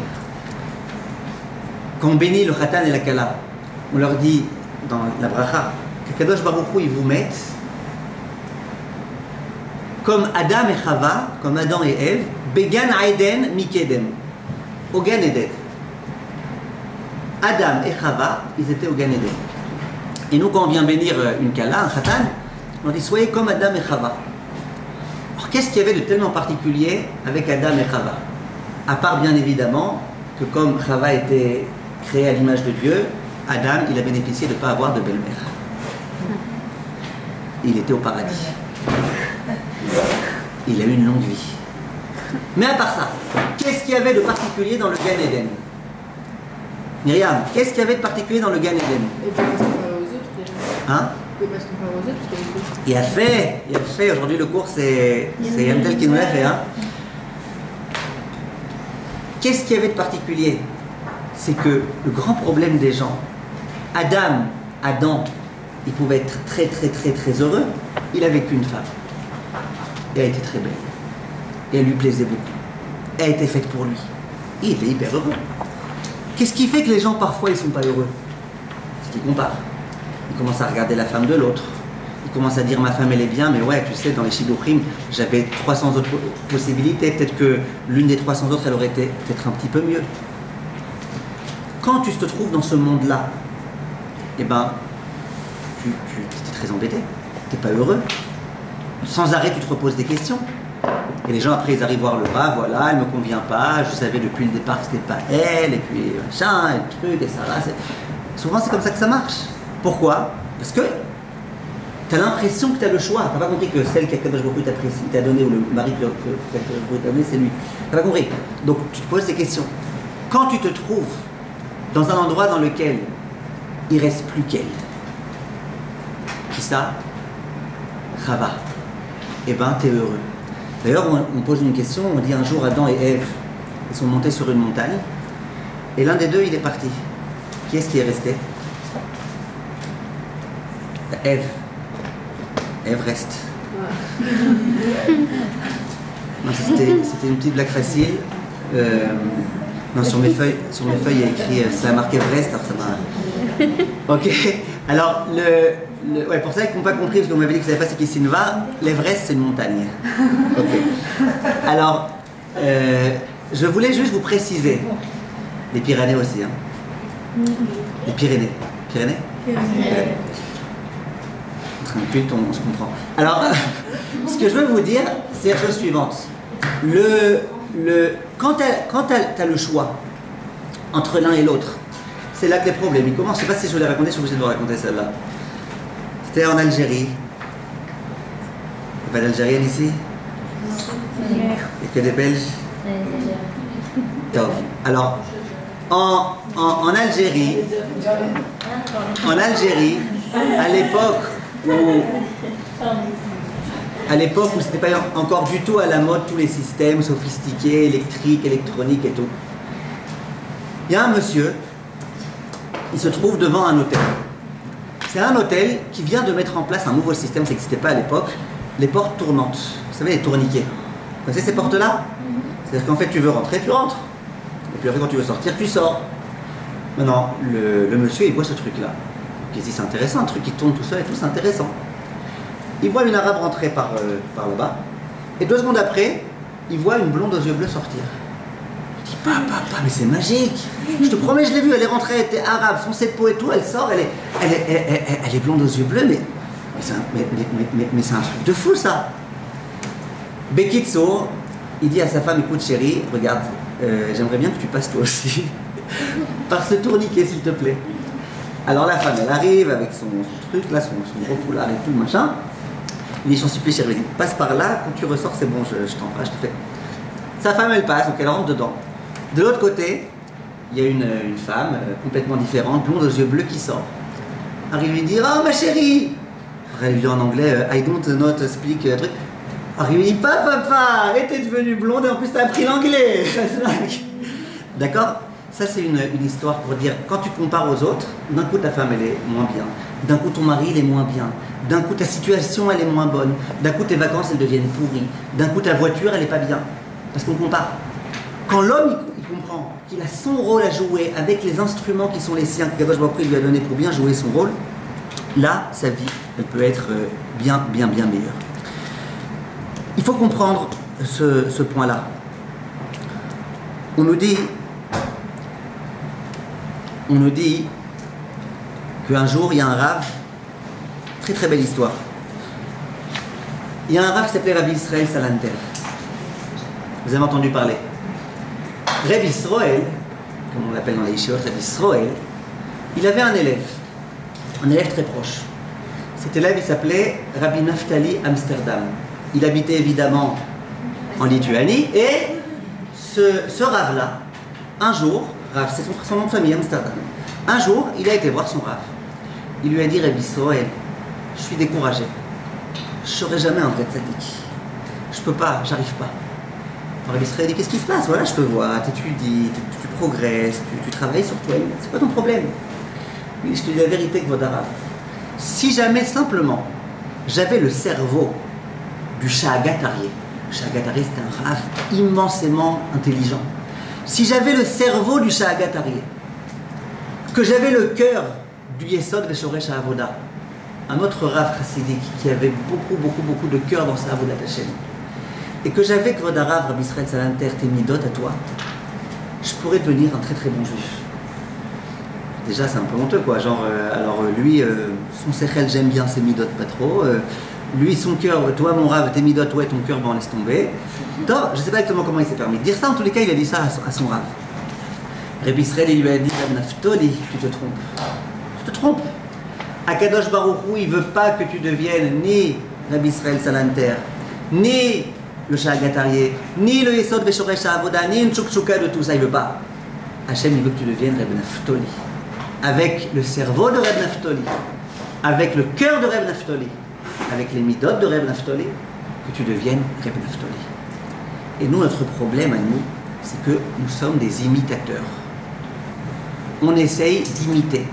Quand on bénit le Khatan et la Kala, on leur dit dans la bracha que Kadosh Baruch Hu, il vous met comme Adam et Chava, comme Adam et Ève, Began Aiden Mikedem, au Gan Eden. Adam et Chava, ils étaient au Gan Eden. Et nous, quand on vient bénir une Kala, un Khatan, on dit soyez comme Adam et Chava. Alors, qu'est-ce qu'il y avait de tellement particulier avec Adam et Chava? À part, bien évidemment, que comme Chava était créé à l'image de Dieu, Adam, il a bénéficié de ne pas avoir de belle-mère. Il était au paradis. Il a eu une longue vie. Mais à part ça, qu'est-ce qu'il y avait de particulier dans le Gan Eden? Myriam, qu'est-ce qu'il y avait de particulier dans le Gan Eden? Et puis, parce qu'on parle aux autres, déjà. Hein? Et parce qu'on parle aux autres, parce qu'il y a Il a fait. Aujourd'hui, le cours, c'est Yamtel qui nous l'a fait. Hein? Qu'est-ce qu'il y avait de particulier? C'est que le grand problème des gens, Adam, il pouvait être très heureux. Il avait qu'une femme. Et elle était très belle. Et elle lui plaisait beaucoup. Elle était faite pour lui. Il était hyper heureux. Qu'est-ce qui fait que les gens, parfois, ils ne sont pas heureux? C'est qu'ils comparent. Ils commencent à regarder la femme de l'autre. Ils commencent à dire, ma femme, elle est bien, mais ouais, tu sais, dans les Shidduchim, j'avais 300 autres possibilités. Peut-être que l'une des 300 autres, elle aurait été peut-être un petit peu mieux. Quand tu te trouves dans ce monde-là, eh ben, tu es très embêté. Tu n'es pas heureux. Sans arrêt, tu te reposes des questions. Et les gens, après, ils arrivent voir le bas, voilà, elle ne me convient pas, je savais depuis le départ que ce n'était pas elle, et puis machin, et le truc, et ça va. Souvent, c'est comme ça que ça marche. Pourquoi? Parce que tu as l'impression que tu as le choix. Tu n'as pas compris que celle qu'Akadosh Baruch Hu t'a donné, ou le mari qu'Akadosh Baruch Hu t'a donné, c'est lui. Tu n'as pas compris. Donc, tu te poses ces questions. Quand tu te trouves dans un endroit dans lequel il ne reste plus qu'elle, qui ça? Chava. Eh ben, tu es heureux. D'ailleurs, on pose une question, on dit un jour Adam et Ève, ils sont montés sur une montagne, et l'un des deux, il est parti. Qui est-ce qui est resté? Ève. Ève reste. C'était une petite blague facile. Non, sur mes feuilles, il y a écrit, ça a marqué Everest, alors ça m'a... Ok, alors, ouais, pour ça qu'ils n'ont pas compris, parce qu'on m'avait dit que vous savez pas c'est qui Sinva, l'Everest c'est une montagne. Ok. Alors, je voulais juste vous préciser, les Pyrénées aussi, hein. Les Pyrénées. Pyrénées? Pyrénées. Culte, on se comprend. Alors, ce que je veux vous dire, c'est la chose suivante. Quand tu as le choix entre l'un et l'autre, c'est là que les problèmes ils commencent. Je ne sais pas si je vous l'ai raconté, je suis obligé de vous raconter celle-là. C'était en Algérie. Il n'y a pas d'Algérienne ici? Il n'y a que des Belges? Top. Alors, en Algérie, à l'époque où c'était pas encore du tout à la mode tous les systèmes sophistiqués, électriques, électroniques et tout, il y a un monsieur, il se trouve devant un hôtel. C'est un hôtel qui vient de mettre en place un nouveau système, ça n'existait pas à l'époque, les portes tournantes. Vous savez, les tourniquets. Vous connaissez ces portes-là? C'est-à-dire qu'en fait, tu veux rentrer, tu rentres. Et puis après, quand tu veux sortir, tu sors. Maintenant, le monsieur, il voit ce truc-là. Il se dit, c'est intéressant, un truc qui tourne tout seul et tout, c'est intéressant. Il voit une arabe rentrer par là-bas. Et 2 secondes après, il voit une blonde aux yeux bleus sortir. Il dit, papa, mais c'est magique. Je te promets, je l'ai vue, elle est rentrée, elle était arabe, foncée de peau et tout, elle sort, elle est blonde aux yeux bleus, mais c'est un truc de fou, ça. Bekitso, il dit à sa femme, écoute chérie, regarde, j'aimerais bien que tu passes toi aussi par ce tourniquet, s'il te plaît. Alors la femme, elle arrive avec son truc, là, son gros foulard et tout, machin. Il dit, j'en supplie chérie, vas-y, passe par là, quand tu ressors, c'est bon, je t'embrasse, je te fais. Sa femme, elle passe, donc elle rentre dedans. De l'autre côté, il y a une femme complètement différente, blonde aux yeux bleus qui sort. arrive lui dire oh ma chérie. Elle lui dit en anglais I don't not speak truc. Arrive lui dit papa, et t'es devenue blonde et en plus t'as appris l'anglais. D'accord? Ça c'est une histoire pour dire quand tu compares aux autres, d'un coup ta femme elle est moins bien, d'un coup ton mari il est moins bien, d'un coup ta situation elle est moins bonne, d'un coup tes vacances elles deviennent pourries, d'un coup ta voiture elle est pas bien. Parce qu'on compare. Quand l'homme il comprend qu'il a son rôle à jouer avec les instruments qui sont les siens, que Kadosh Baruch Hu lui a donné pour bien jouer son rôle, là sa vie elle peut être bien meilleure. Il faut comprendre ce point-là. On nous dit qu'un jour il y a un Rav, très très belle histoire. Il y a un Rav qui s'appelait Rabbi Israël Salanter. Vous avez entendu parler. Rabbi Israël, comme on l'appelle dans les yeshivot, Rabbi Israël, il avait un élève très proche. Cet élève il s'appelait Rabbi Naftali Amsterdam. Il habitait évidemment en Lituanie et ce Rav-là, un jour, Rav, c'est son nom de famille, Amsterdam. Un jour, il a été voir son Rav. Il lui a dit, Rabbi Israël, je suis découragé. Je ne serai jamais un vrai tzaddik. Je peux pas, j'arrive pas. Alors Rabbi Israël dit, qu'est-ce qui se passe? Voilà, je te vois, t'étudies, tu progresses, tu travailles sur toi. C'est quoi ton problème? Oui, je te dis la vérité, Kvod Harav. Si jamais simplement j'avais le cerveau du Shahagat Aryeh, le Shahagat Aryeh c'était un Rav immensément intelligent. Si j'avais le cerveau du Shahagat Aryeh, que j'avais le cœur du Yesod Veshoresh HaAvoda, un autre Rav chassidique qui avait beaucoup de cœur dans sa Avodat Hashem, et que j'avais Kvod Harav, Rabbi Israël Salanter, tes midot à toi, je pourrais devenir un très très bon juif. Déjà c'est un peu honteux quoi, genre alors lui son sechel j'aime bien ses midot pas trop, lui son cœur, toi mon Rav tes midot ouais ton cœur ben laisse tomber. Non, je sais pas exactement comment il s'est permis de dire ça, en tous les cas il a dit ça à son Rav. Rabbi Israël il lui a dit Naftali, tu te trompes. Akadosh Baruch Hu il veut pas que tu deviennes ni Rabbi Israël Salanter, ni le Shahagat Aryeh, ni le Yesod Veshoresh HaAvoda, ni une tchoukchouka de tout ça, il veut pas. Hachem il veut que tu deviennes Rabbi Naftali. Avec le cerveau de Reb Naftali, avec le cœur de Reb Naftali, avec les midot de Reb Naftali, que tu deviennes Reb Naftali. Et nous, notre problème à nous, c'est que nous sommes des imitateurs. On essaye d'imiter.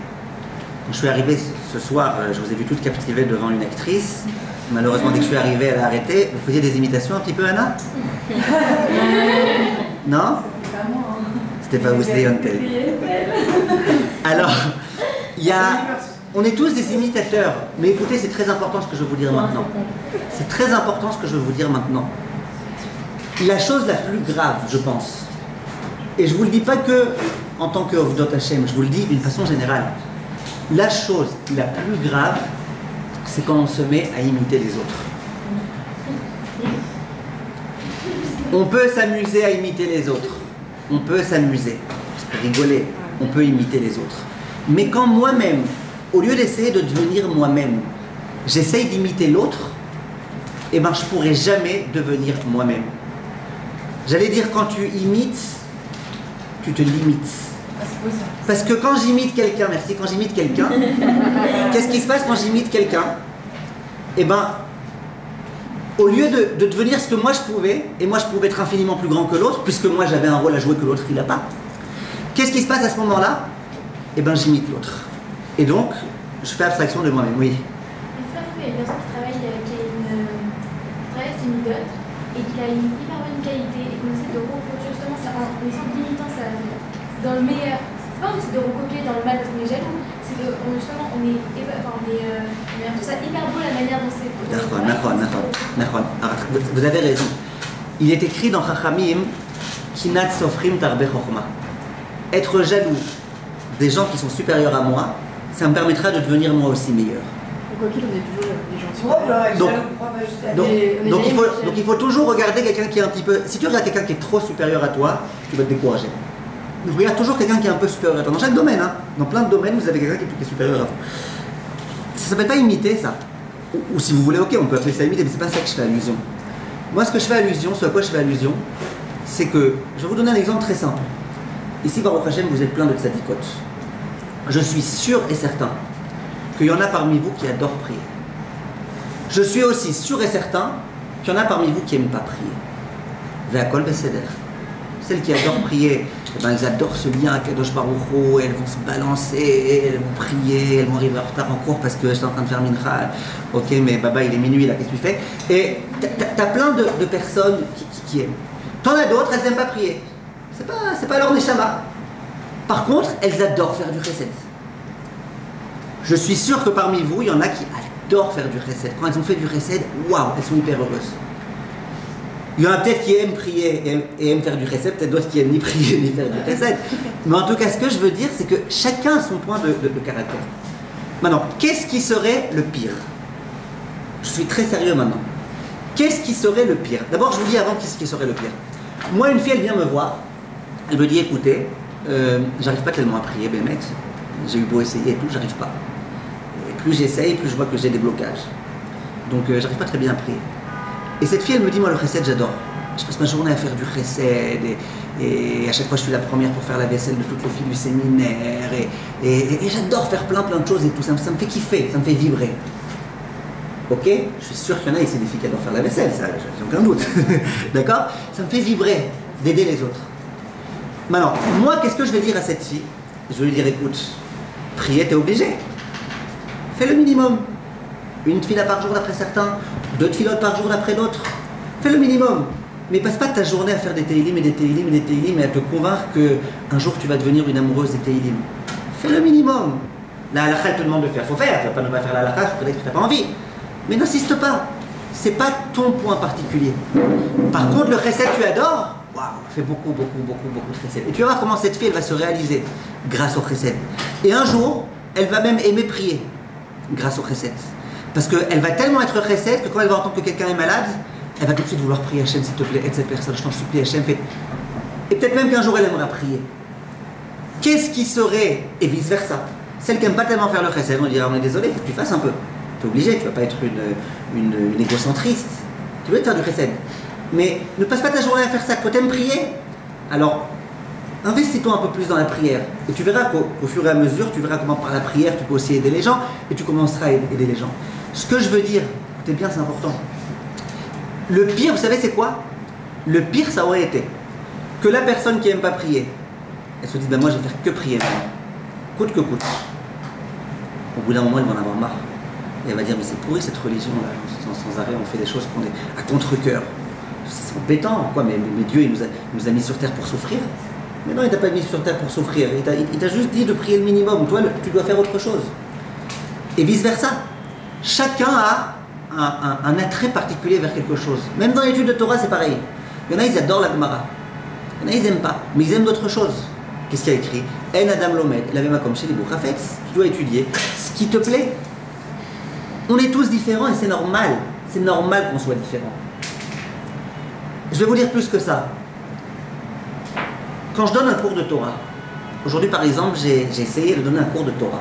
Quand je suis arrivé ce soir, je vous ai vu toutes captivées devant une actrice. Malheureusement, dès que je suis arrivé, elle a arrêté. Vous faisiez des imitations un petit peu, Anna? Non? C'était pas vous, c'était Yontel. Alors, on est tous des imitateurs, mais écoutez, c'est très important ce que je veux vous dire maintenant. C'est très important ce que je veux vous dire maintenant. La chose la plus grave, je pense, et je ne vous le dis pas que en tant que Ovdot Hashem, je vous le dis d'une façon générale. La chose la plus grave, c'est quand on se met à imiter les autres. On peut s'amuser à imiter les autres. On peut s'amuser, rigoler, on peut imiter les autres. Mais quand moi-même, au lieu d'essayer de devenir moi-même, j'essaye d'imiter l'autre, eh ben je ne pourrai jamais devenir moi-même. J'allais dire, quand tu imites, tu te limites. Parce que quand j'imite quelqu'un, quand j'imite quelqu'un, qu'est-ce qui se passe quand j'imite quelqu'un? Eh ben, au lieu de devenir ce que moi je pouvais, et moi je pouvais être infiniment plus grand que l'autre, puisque moi j'avais un rôle à jouer que l'autre il n'a pas, qu'est-ce qui se passe à ce moment-là? Eh ben j'imite l'autre. Et donc, je fais abstraction de moi-même, oui. Est-ce qu'il y a une personne qui travaille ses midot et qui a une hyper bonne qualité et qu'on essaie de reproduire justement ça en essayant d'imitant ça dans le meilleur? C'est pas juste de recopier dans le mal parce qu'on est jaloux, c'est que justement on est tout ça hyper beau la manière dont c'est. Vous avez raison. Il est écrit dans Chachamim Kinat Sofrim Tarbe Chochma. Être jaloux des gens qui sont supérieurs à moi, ça me permettra de devenir moi aussi meilleur. Quoi qu'il, on est toujours des gens supérieurs. Donc il faut toujours regarder quelqu'un qui est un petit peu. Si tu regardes quelqu'un qui est trop supérieur à toi, tu vas te décourager. Donc regarde toujours quelqu'un qui est un peu supérieur à toi. Dans chaque domaine, hein, dans plein de domaines, vous avez quelqu'un qui est supérieur à vous. Ça s'appelle pas imiter, ça. Ou si vous voulez, ok, on peut appeler ça imiter, mais c'est pas ça que je fais allusion. Moi, ce que je fais allusion, ce à quoi je fais allusion, c'est que, je vais vous donner un exemple très simple. Ici, Baruch Hashem, vous êtes plein de tzadikot. Je suis sûr et certain qu'il y en a parmi vous qui adorent prier. Je suis aussi sûr et certain qu'il y en a parmi vous qui n'aiment pas prier. Ve'akol beseder. Celles qui adorent prier, eh ben, elles adorent ce lien à Kadosh Baruch Hu, elles vont se balancer, elles vont prier, elles vont arriver en retard en cours parce que je suis en train de faire mincha. Ok, mais Baba, il est minuit là, qu'est-ce que tu fais? Et t'as plein de personnes qui aiment. T'en as d'autres, elles n'aiment pas prier. C'est pas leur neshama. Par contre, elles adorent faire du chesed. Je suis sûr que parmi vous, il y en a qui adorent faire du chesed. Quand elles ont fait du chesed, waouh, elles sont hyper heureuses. Il y en a peut-être qui aiment prier et aiment faire du chesed, peut-être d'autres qui aiment ni prier ni faire du chesed. Mais en tout cas, ce que je veux dire, c'est que chacun a son point de caractère. Maintenant, qu'est-ce qui serait le pire? Je suis très sérieux maintenant. Qu'est-ce qui serait le pire? D'abord, je vous dis avant qu'est-ce qui serait le pire. Moi, une fille, elle vient me voir. Elle me dit, écoutez, j'arrive pas tellement à prier, Bémet. J'ai eu beau essayer et tout, j'arrive pas. Et plus j'essaye, plus je vois que j'ai des blocages. Donc, j'arrive pas très bien à prier. Et cette fille, elle me dit, moi, le chesed, j'adore. Je passe ma journée à faire du chesed et à chaque fois, je suis la première pour faire la vaisselle de toutes les filles du séminaire et j'adore faire plein de choses et tout. Ça me fait kiffer, ça me fait vibrer. Ok? Je suis sûr qu'il y en a ici des filles qui adorent faire la vaisselle, ça, j'ai aucun doute. D'accord? Ça me fait vibrer d'aider les autres. Maintenant, moi, qu'est-ce que je vais dire à cette fille? Je vais lui dire, écoute, prier, t'es obligé. Fais le minimum. Une tefila par jour d'après certains, 2 tfilotes par jour d'après d'autres. Fais le minimum. Mais passe pas ta journée à faire des télim et des télim et des télim et à te convaincre qu'un jour tu vas devenir une amoureuse des télim. Fais le minimum. La halakha, elle te demande de faire. Faut faire. Tu vas pas ne pas faire la halakha, peut-être que tu n'as pas envie. Mais n'insiste pas. C'est pas ton point particulier. Par contre, le chesed, tu adores. Waouh, fais beaucoup de chesed. Et tu vas voir comment cette fille, elle va se réaliser grâce au chesed. Et un jour, elle va même aimer prier grâce au chesed. Parce qu'elle va tellement être chesed que quand elle va entendre que quelqu'un est malade, elle va tout de suite vouloir prier Hachem, s'il te plaît, aide cette personne, je t'en supplie, Hachem, fais. Et peut-être même qu'un jour elle aimera prier. Qu'est-ce qui serait, et vice versa, celle qui n'aime pas tellement faire le chesed, on dirait, on est désolé, il faut que tu fasses un peu. Tu es obligé, tu ne vas pas être une égocentriste. Tu veux faire du chesed. Mais ne passe pas ta journée à faire ça. Quand tu aimes prier, alors investis-toi un peu plus dans la prière. Et tu verras qu'au fur et à mesure, tu verras comment par la prière, tu peux aussi aider les gens et tu commenceras à aider les gens. Ce que je veux dire, écoutez bien, c'est important. Le pire, vous savez, c'est quoi? Le pire, ça aurait été que la personne qui n'aime pas prier, elle se dit, ben moi, je vais faire que prier, coûte que coûte. Au bout d'un moment, elle va en avoir marre. Et elle va dire, mais c'est pourri cette religion-là, sans arrêt, on fait des choses qu'on est à contre-cœur. C'est embêtant, quoi, mais Dieu, il nous a mis sur terre pour souffrir. Mais non, il t'a pas mis sur terre pour souffrir. Il t'a juste dit de prier le minimum. Toi, tu dois faire autre chose. Et vice-versa. Chacun a un attrait particulier vers quelque chose. Même dans l'étude de Torah, c'est pareil. Il y en a, ils adorent la Gemara. Il y en a, ils n'aiment pas. Mais ils aiment d'autres choses. Qu'est-ce qu'il y a écrit? En Adam Lomed, la même comme chez les Boukhafetz. Tu dois étudier ce qui te plaît. On est tous différents et c'est normal. C'est normal qu'on soit différents. Je vais vous dire plus que ça. Quand je donne un cours de Torah, aujourd'hui par exemple, j'ai essayé de donner un cours de Torah.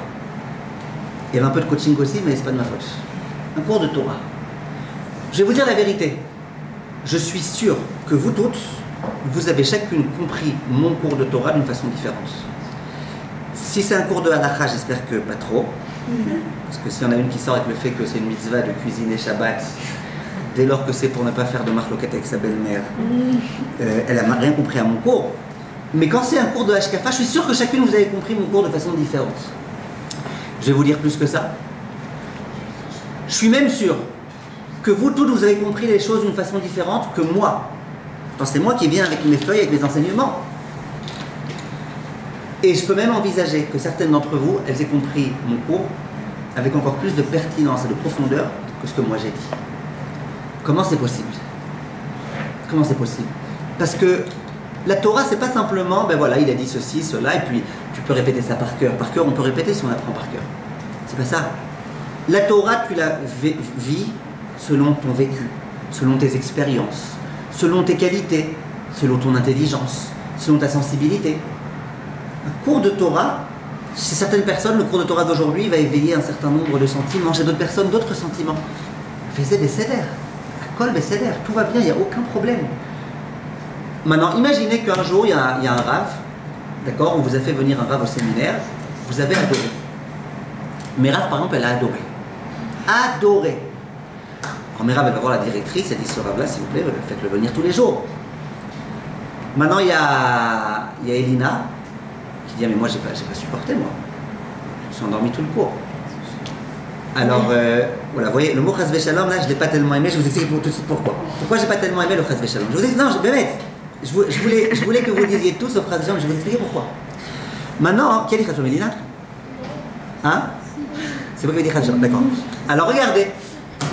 Il y avait un peu de coaching aussi, mais c'est pas de ma faute. Un cours de Torah. Je vais vous dire la vérité. Je suis sûr que vous toutes, vous avez chacune compris mon cours de Torah d'une façon différente. Si c'est un cours de halakha, j'espère que pas trop. Parce que s'il y en a une qui sort avec le fait que c'est une mitzvah de cuisiner Shabbat, dès lors que c'est pour ne pas faire de marloquette avec sa belle-mère, elle n'a rien compris à mon cours. Mais quand c'est un cours de Hashkafa, je suis sûr que chacune vous avez compris mon cours de façon différente. Je vais vous dire plus que ça. Je suis même sûr que vous toutes vous avez compris les choses d'une façon différente que moi. Pourtant c'est moi qui viens avec mes feuilles, avec mes enseignements. Et je peux même envisager que certaines d'entre vous, elles aient compris mon cours avec encore plus de pertinence et de profondeur que ce que moi j'ai dit. Comment c'est possible? Comment c'est possible? Parce que la Torah, c'est pas simplement, ben voilà, il a dit ceci, cela, et puis tu peux répéter ça par cœur. Par cœur, on peut répéter si on apprend par cœur. C'est pas ça. La Torah, tu la vis selon ton vécu, selon tes expériences, selon tes qualités, selon ton intelligence, selon ta sensibilité. Un cours de Torah, chez certaines personnes, le cours de Torah d'aujourd'hui va éveiller un certain nombre de sentiments, chez d'autres personnes, d'autres sentiments. Faisez des cédères. Kol beseder, tout va bien, il n'y a aucun problème. Maintenant, imaginez qu'un jour, il y a un rave, d'accord, on vous a fait venir un rave au séminaire, vous avez adoré. Mais Rav, par exemple, elle a adoré. Adoré. Alors, Merav, elle va voir la directrice, elle dit ce Rav-là, s'il vous plaît, faites-le venir tous les jours. Maintenant, il y a Elina qui dit, ah, mais moi, j'ai pas supporté, moi. Je me suis endormi tout le cours. Alors, voilà, vous voyez, le mot Chas Shalom, là, je ne l'ai pas tellement aimé, je vous explique tout de suite pourquoi. Pourquoi je n'ai pas tellement aimé le Chas Shalom. Je vous explique, non, je voulais que vous disiez tout sauf Chas Shalom, je vais vous expliquer pourquoi. Maintenant, qui a dit Chas Shalom, Elina? Hein? C'est vous qui avez dit Chas Shalom, d'accord. Alors, regardez.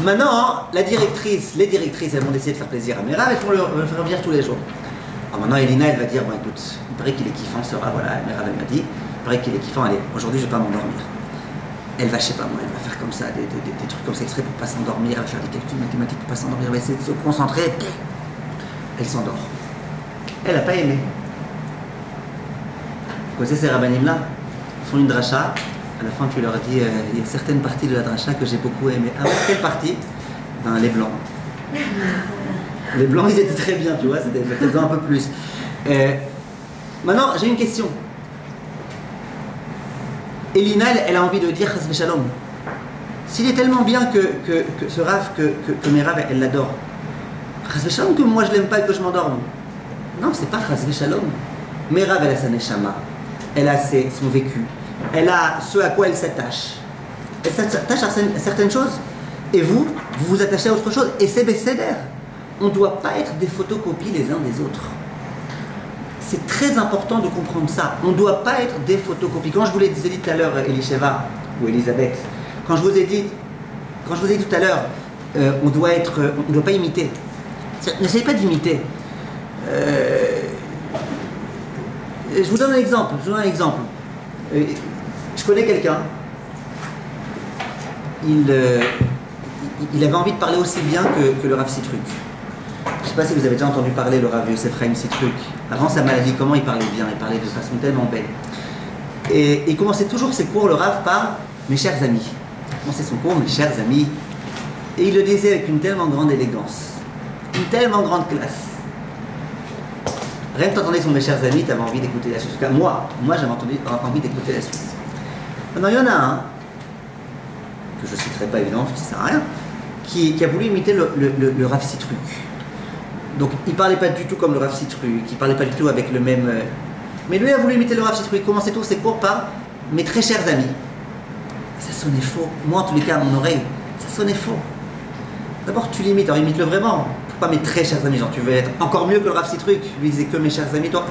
Maintenant, les directrices, elles vont essayer de faire plaisir à Merav, elles vont le faire venir tous les jours. Alors maintenant, Elina, elle va dire, bon écoute, il paraît qu'il est kiffant, ce Rav, voilà, Merav, elle m'a dit, il paraît qu'il est kiffant, allez, aujourd'hui, je ne vais pas m'endormir. Elle va, je sais pas moi, elle va faire comme ça, des trucs comme ça exprès pour ne pas s'endormir, elle va faire des calculs mathématiques pour ne pas s'endormir, elle va essayer de se concentrer, elle s'endort. Elle n'a pas aimé. Vous connaissez ces rabbinim-là? Ils font une dracha. À la fin, tu leur dis, il y a certaines parties de la dracha que j'ai beaucoup aimées. Ah, quelle partie? Ben, les blancs. Les blancs, ils étaient très bien, tu vois, c'était peut-être un peu plus. Maintenant, j'ai une question. Elina, elle a envie de dire Chas Shalom. S'il est tellement bien que ce Rav, que Merav, elle l'adore. Chas Shalom que moi je l'aime pas et que je m'endorme. Non, c'est pas Chas Shalom. Merav, elle a sa neshama. Elle a son vécu. Elle a ce à quoi elle s'attache. Elle s'attache à certaines choses. Et vous vous attachez à autre chose. Et c'est Besséder. On ne doit pas être des photocopies les uns des autres. C'est très important de comprendre ça. On ne doit pas être des photocopies. Quand je vous l'ai dit tout à l'heure, Elisheva ou Elisabeth, quand je vous ai dit tout à l'heure, on ne doit pas imiter. N'essayez pas d'imiter. Je vous donne un exemple. Je connais quelqu'un. Il avait envie de parler aussi bien que le Rav Sitruk. Je ne sais pas si vous avez déjà entendu parler le Rav Yosef Chaim Sitruk. Avant sa maladie, comment il parlait bien? Il parlait de façon tellement belle. Et il commençait toujours ses cours, le Rav, par « mes chers amis ». Il commençait son cours « mes chers amis ». Et il le disait avec une tellement grande élégance, une tellement grande classe. Rien que t'entendais son « mes chers amis », tu avais envie d'écouter la suite. En tout cas, moi j'avais envie d'écouter la suite. Maintenant, il y en a un, que je ne citerai pas évidemment, parce que ça ne sert à rien, qui a voulu imiter le Rav Sitruk. Donc il ne parlait pas du tout comme le Rav Sitruk, il ne parlait pas du tout avec le même... Mais lui a voulu imiter le Rav Sitruk, il commençait tous ses cours par « mes très chers amis ». Ça sonnait faux. Moi en tous les cas, à mon oreille, ça sonnait faux. D'abord tu l'imites, alors imite-le vraiment. Pourquoi mes très chers amis? Genre tu veux être encore mieux que le Rav Sitruk, lui disait que mes chers amis, toi.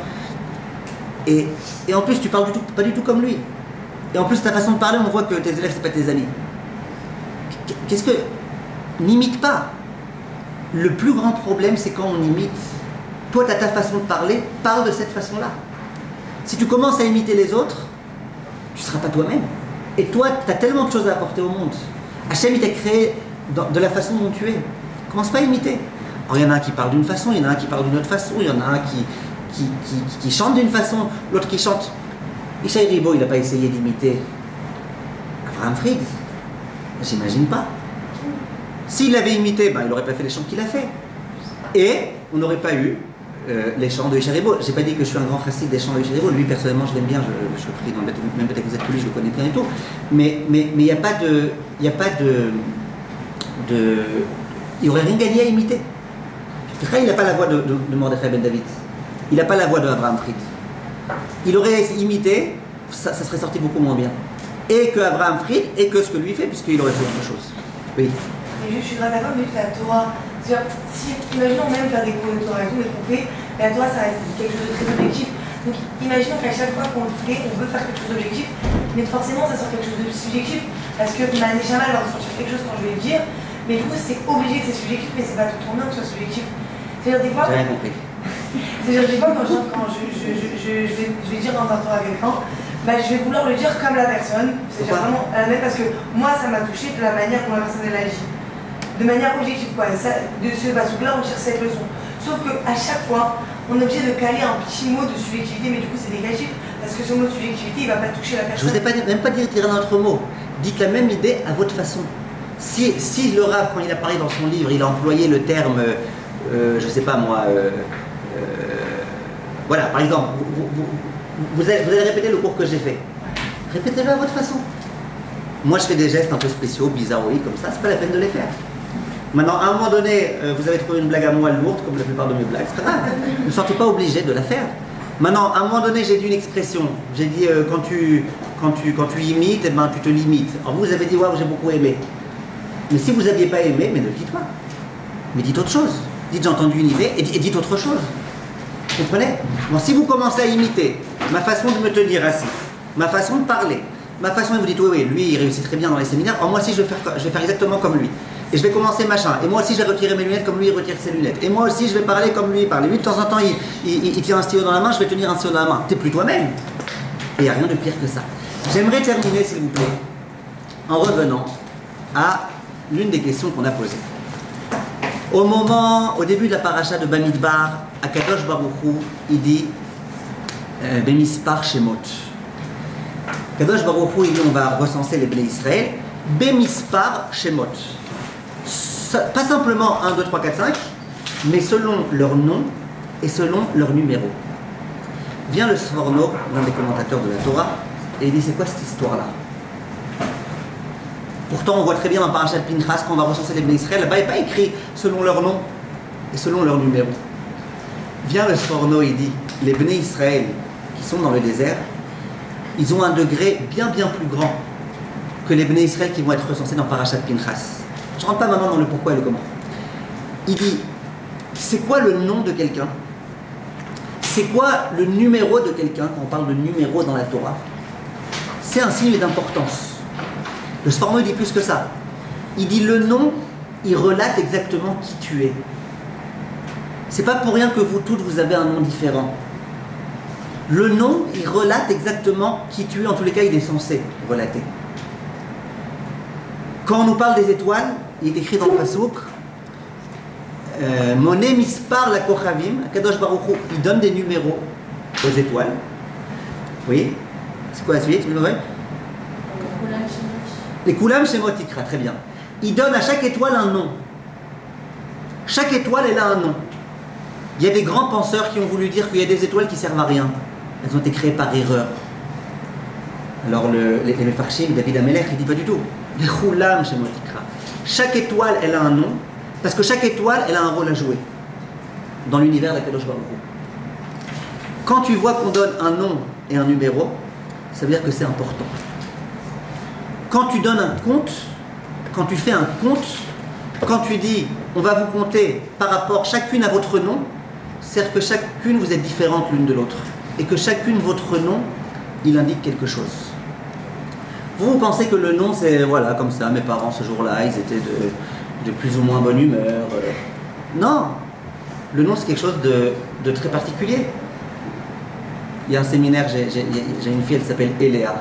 Et en plus tu parles pas du tout comme lui. Et en plus ta façon de parler, on voit que tes élèves c'est pas tes amis. Qu'est-ce que... N'imite pas. Le plus grand problème, c'est quand on imite. Toi, tu as ta façon de parler, parle de cette façon-là. Si tu commences à imiter les autres, tu ne seras pas toi-même. Et toi, tu as tellement de choses à apporter au monde. Hachem, il t'a créé de la façon dont tu es. Commence pas à imiter. Alors, il y en a un qui parle d'une façon, il y en a un qui parle d'une autre façon, il y en a un qui chante d'une façon, l'autre qui chante. Ishaï Ribo, il n'a pas essayé d'imiter Avraham Fried. J'imagine pas. S'il l'avait imité, il n'aurait pas fait les chants qu'il a fait. Et on n'aurait pas eu les chants de Ishaï Ribo. J'ai pas dit que je suis un grand chassid des chants de Ishaï Ribo. Lui, personnellement, je l'aime bien. Je le prie dans le même peut-être que vous êtes plus, je le connais bien et tout. Mais il n'y a pas de... Il n'aurait rien gagné à imiter. Il n'a pas la voix de Mordechai Ben David. Il n'a pas la voix de Avraham Fried. Il aurait imité, ça serait sorti beaucoup moins bien. Et que Avraham Fried, et que ce que lui fait, puisqu'il aurait fait autre chose. Oui. Et je suis grave d'accord, mais la Torah, si, imaginons même faire des cours de Torah et tout, mais qu'on fait, la Torah ça reste quelque chose de très objectif. Donc imaginons qu'à chaque fois qu'on le fait, on veut faire quelque chose d'objectif, mais forcément ça sort quelque chose de subjectif, parce que ma neshama elle va ressentir quelque chose quand je vais le dire, mais du coup c'est obligé que c'est subjectif, mais c'est pas tout le temps bien que ce soit subjectif. C'est-à-dire des fois... J'ai rien compris. C'est-à-dire des fois quand je vais dire un Torah à quelqu'un, je vais vouloir le dire comme la personne, c'est-à-dire vraiment à la même, parce que moi ça m'a touché de la manière dont la personne elle agit. De manière objective quoi, ça, de ce là on tire cette leçon. Sauf qu'à chaque fois, on est obligé de caler un petit mot de subjectivité, mais du coup c'est négatif, parce que ce mot de subjectivité il va pas toucher la personne. Je vous ai même pas dit de tirer un autre mot. Dites la même idée à votre façon. Si le Rav, quand il a parlé dans son livre, il a employé le terme, je sais pas moi, voilà, par exemple, vous allez répéter le cours que j'ai fait. Répétez-le à votre façon. Moi, je fais des gestes un peu spéciaux, bizarroïdes, comme ça, c'est pas la peine de les faire. Maintenant, à un moment donné, vous avez trouvé une blague à moi lourde, comme la plupart de mes blagues, c'est pas grave. Ne vous sentez pas obligé de la faire. Maintenant, à un moment donné, j'ai dit une expression. J'ai dit, quand tu imites, eh ben, tu te limites. Alors vous avez dit, waouh, j'ai beaucoup aimé. Mais si vous n'aviez pas aimé, mais ne le dites pas. Mais dites autre chose. Dites, j'ai entendu une idée, et dites autre chose. Vous comprenez? Bon, si vous commencez à imiter ma façon de me tenir assis, ma façon de parler, ma façon, et vous dites, oui, lui, il réussit très bien dans les séminaires, alors moi aussi, je vais faire exactement comme lui. Et je vais commencer machin. Et moi aussi, je vais retirer mes lunettes comme lui, il retire ses lunettes. Et moi aussi, je vais parler comme lui, il parle. Lui, de temps en temps, il tient un stylo dans la main, je vais tenir un stylo dans la main. T'es plus toi-même. Et il n'y a rien de pire que ça. J'aimerais terminer, s'il vous plaît, en revenant à l'une des questions qu'on a posées. Au début de la paracha de Bamidbar, Akadosh Baruch Hu, il dit Bemispar Shemot. Akadosh Baruch Hu, il dit, on va recenser les Bnei Israël. Bemispar Shemot. Pas simplement 1, 2, 3, 4, 5, mais selon leur nom et selon leur numéro. Vient le Sforno, l'un des commentateurs de la Torah, et il dit, c'est quoi cette histoire-là? Pourtant, on voit très bien dans Parashat Pinchas, quand on va recenser les Bnei Israël, là-bas, il n'est pas écrit selon leur nom et selon leur numéro. Vient le Sforno, il dit, les Bnei Israël qui sont dans le désert, ils ont un degré bien plus grand que les Bnei Israël qui vont être recensés dans Parashat Pinchas. Je ne rentre pas maintenant dans le pourquoi et le comment. Il dit, c'est quoi le nom de quelqu'un? C'est quoi le numéro de quelqu'un quand on parle de numéro dans la Torah? C'est un signe d'importance. Le Sforno dit plus que ça. Il dit le nom, il relate exactement qui tu es. C'est pas pour rien que vous toutes, vous avez un nom différent. Le nom, il relate exactement qui tu es. En tous les cas, il est censé relater. Quand on nous parle des étoiles, il est écrit dans le Pasuk Moné mispar la kochavim, Kadosh Baruch Hu, il donne des numéros aux étoiles. Vous voyez? C'est quoi la suite? Les Kulam Shemot Ikra, très bien. Il donne à chaque étoile un nom. Chaque étoile, elle a un nom. Il y a des grands penseurs qui ont voulu dire qu'il y a des étoiles qui servent à rien. Elles ont été créées par erreur. Alors les Mefarshim, David Amelech, il dit pas du tout. Les Kulam Shemot Ikra. Chaque étoile, elle a un nom, parce que chaque étoile, elle a un rôle à jouer dans l'univers d'Akadosh Baruch Hu. Quand tu vois qu'on donne un nom et un numéro, ça veut dire que c'est important. Quand tu donnes un compte, quand tu fais un compte, quand tu dis on va vous compter par rapport chacune à votre nom, c'est-à-dire que chacune vous êtes différentes l'une de l'autre et que chacune votre nom, il indique quelque chose. Vous pensez que le nom c'est voilà comme ça, mes parents ce jour-là, ils étaient de plus ou moins bonne humeur. Non, le nom c'est quelque chose de très particulier. Il y a un séminaire, j'ai une fille, elle s'appelle Eléa.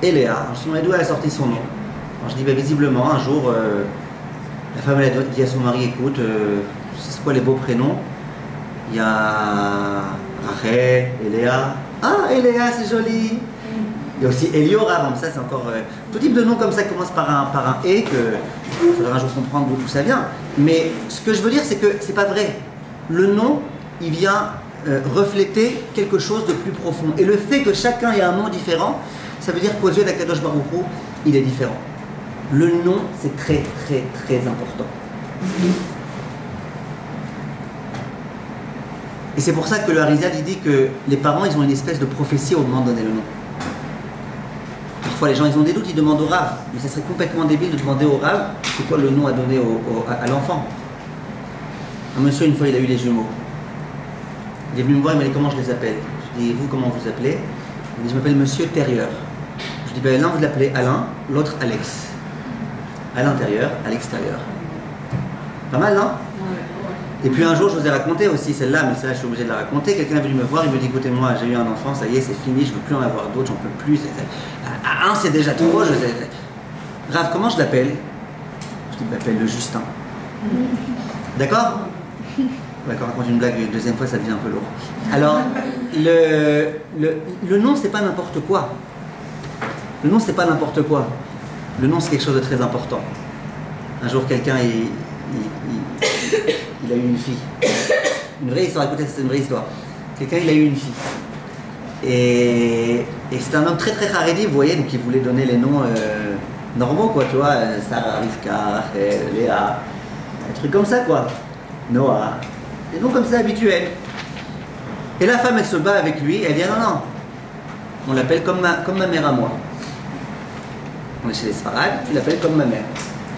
Eléa, je me suis dit d'où elle a sorti son nom. Alors je dis, visiblement, un jour, la femme elle a dit à son mari, écoute, c'est quoi les beaux prénoms? Il y a Rachel, Eléa. Ah, Eléa, c'est joli. Il y a aussi Eliora, donc ça c'est encore... tout type de nom comme ça qui commence par un « et » que il faudra un jour comprendre d'où ça vient. Mais ce que je veux dire, c'est que c'est pas vrai. Le nom, il vient refléter quelque chose de plus profond. Et le fait que chacun ait un nom différent, ça veut dire qu'aux yeux d'Akadosh Baruch Hu, il est différent. Le nom, c'est très important. Et c'est pour ça que le Harizal, il dit que les parents, ils ont une espèce de prophétie au moment de donner le nom. Parfois, les gens, ils ont des doutes, ils demandent au Rav. Mais ça serait complètement débile de demander au Rav c'est quoi le nom à donner à l'enfant. Un monsieur, une fois, il a eu les jumeaux. Il est venu me voir, il m'a dit comment je les appelle. Je dis, vous, comment vous appelez? Il dit, je m'appelle Monsieur Intérieur. Je dis, ben l'un vous l'appelez Alain, l'autre Alex. À l'intérieur, à l'extérieur. Pas mal, non? Et puis un jour, je vous ai raconté aussi celle-là, mais celle-là, je suis obligé de la raconter. Quelqu'un est venu me voir, il me dit, écoutez, moi, j'ai eu un enfant, ça y est, c'est fini, je ne veux plus en avoir d'autres, j'en peux plus. Un, c'est déjà trop. Rav, comment je l'appelle? Je dis, m'appelle le Justin. D'accord? D'accord, raconte une blague, une deuxième fois, ça devient un peu lourd. Alors, le nom, c'est pas n'importe quoi. Le nom, c'est pas n'importe quoi. Le nom, c'est quelque chose de très important. Un jour, quelqu'un, il a eu une fille. Une vraie histoire, écoutez, c'est une vraie histoire. Quelqu'un, il a eu une fille. Et c'était un homme très très haredi, vous voyez, donc il voulait donner les noms normaux, quoi, tu vois, Sarah, Rivka, Rachel, Léa, des trucs comme ça, quoi. Noah, des noms comme ça habituels. Et la femme, elle se bat avec lui, elle dit ah, non, on l'appelle comme ma mère à moi. On est chez les Sfarad, tu l'appelles comme ma mère.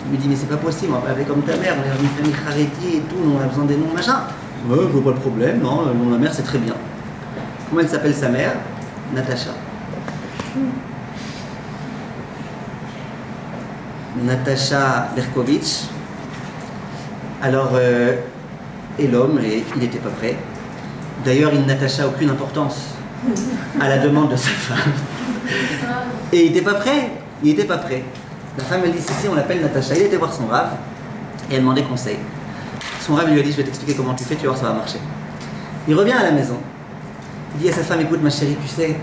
Il lui dit mais c'est pas possible, on va l'appeler comme ta mère, on est dans une famille haredi et tout, on a besoin des noms, machin. Pas de problème, non, le nom de ma mère c'est très bien. Comment elle s'appelle sa mère? Natacha. Natacha Berkovitch. Alors, et l'homme, il n'était pas prêt. D'ailleurs, il n'attacha aucune importance à la demande de sa femme. Et il n'était pas prêt. Il n'était pas prêt. La femme, elle dit, si, on l'appelle Natacha. Il était voir son rave et elle demandait conseil. Son rave lui a dit, je vais t'expliquer comment tu fais, tu vas voir, ça va marcher. Il revient à la maison. Il dit à sa femme, écoute ma chérie, tu sais,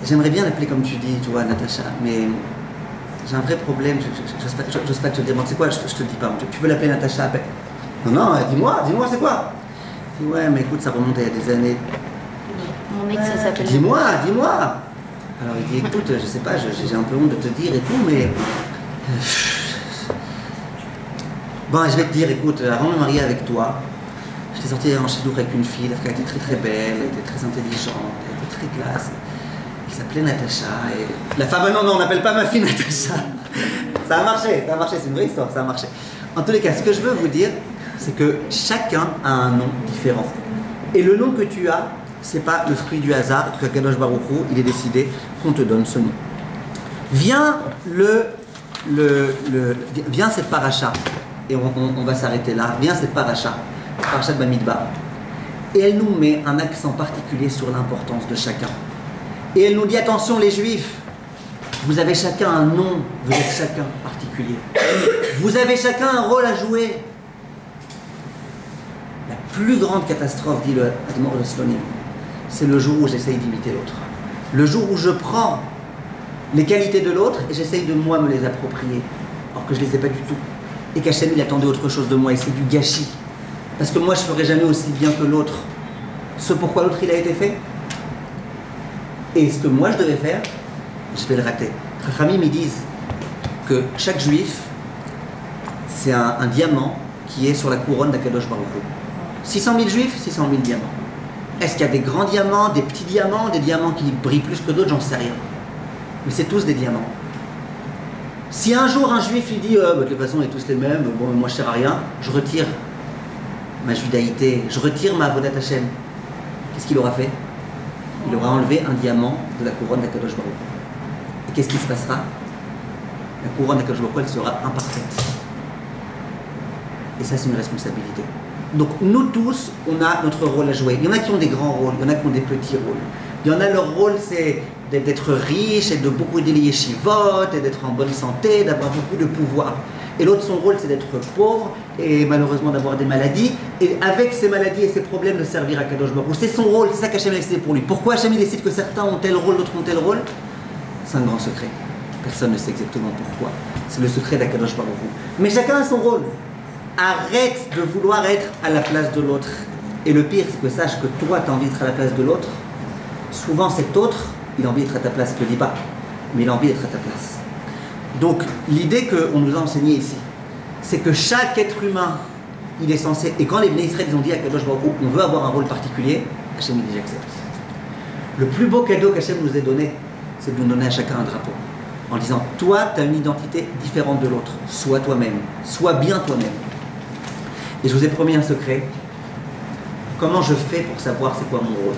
j'aimerais bien l'appeler comme tu dis, tu vois, Natacha, mais j'ai un vrai problème, j'ose pas te le dire. C'est quoi, je te le dis pas, tu veux l'appeler Natacha? Non, dis-moi c'est quoi? Il dit, ouais, mais écoute, ça remonte à il y a des années. Mon mec, ça s'appelle... Dis-moi. Alors il dit, écoute, je sais pas, j'ai un peu honte de te dire et tout, mais... Bon, je vais te dire, écoute, avant de me marier avec toi, j'étais sorti en chidouk avec une fille, elle était très très belle, elle était très intelligente, elle était très classe. Elle s'appelait Natacha et... La femme, non, on n'appelle pas ma fille Natacha. Ça a marché, c'est une vraie histoire, ça a marché. En tous les cas, ce que je veux vous dire, c'est que chacun a un nom différent. Et le nom que tu as, c'est pas le fruit du hasard, que Kadosh Baruch Hu, il est décidé qu'on te donne ce nom. Vient vient cette paracha, et on va s'arrêter là, vient cette paracha de Bamidbar, et elle nous met un accent particulier sur l'importance de chacun. Et elle nous dit, attention les juifs, vous avez chacun un nom, vous êtes chacun particulier. Vous avez chacun un rôle à jouer. La plus grande catastrophe, dit le Admor de Slonim, c'est le jour où j'essaye d'imiter l'autre. Le jour où je prends les qualités de l'autre et j'essaye de moi me les approprier, alors que je ne les ai pas du tout. Et qu'Hachem il attendait autre chose de moi et c'est du gâchis. Parce que moi je ne ferai jamais aussi bien que l'autre ce pourquoi l'autre il a été fait. Et ce que moi je devais faire, je vais le rater. Chachamim ils disent que chaque juif c'est un diamant qui est sur la couronne d'Akadosh Baruch Hu. 600 000 juifs, 600 000 diamants. Est-ce qu'il y a des grands diamants, des petits diamants, des diamants qui brillent plus que d'autres? J'en sais rien. Mais c'est tous des diamants. Si un jour un juif il dit de toute façon on est tous les mêmes, bon moi je ne sers à rien, je retire ma judaïté, je retire ma avodat Hashem, qu'est-ce qu'il aura fait? Il aura enlevé un diamant de la couronne d'Akadosh Baruch Hu. Et qu'est-ce qui se passera? La couronne d'Akadosh Baruch Hu elle sera imparfaite. Et ça c'est une responsabilité. Donc nous tous, on a notre rôle à jouer. Il y en a qui ont des grands rôles, il y en a qui ont des petits rôles. Il y en a leur rôle c'est d'être riche et de beaucoup aider les yeshivot, et d'être en bonne santé, d'avoir beaucoup de pouvoir. Et l'autre son rôle c'est d'être pauvre et malheureusement d'avoir des maladies. Et avec ces maladies et ces problèmes de servir à Kadosh Baruch Hu. C'est son rôle, c'est ça qu'Hachem a décidé pour lui. Pourquoi Hachem décide que certains ont tel rôle, d'autres ont tel rôle? C'est un grand secret. Personne ne sait exactement pourquoi. C'est le secret d'Akadosh Baruch Hu. Mais chacun a son rôle. Arrête de vouloir être à la place de l'autre. Et le pire, c'est que sache que toi, tu as envie d'être à la place de l'autre. Souvent, cet autre, il a envie d'être à ta place. Il ne te le dit pas, mais il a envie d'être à ta place. Donc, l'idée qu'on nous a enseignée ici, c'est que chaque être humain, il est censé... Et quand les Bnei Israël ont dit à Kadosh Baruch Hu, on veut avoir un rôle particulier, Hachem il dit j'accepte. Le plus beau cadeau qu'Hachem nous ait donné, c'est de nous donner à chacun un drapeau. En disant, toi, tu as une identité différente de l'autre. Sois toi-même. Sois bien toi-même. Et je vous ai promis un secret. Comment je fais pour savoir c'est quoi mon rôle?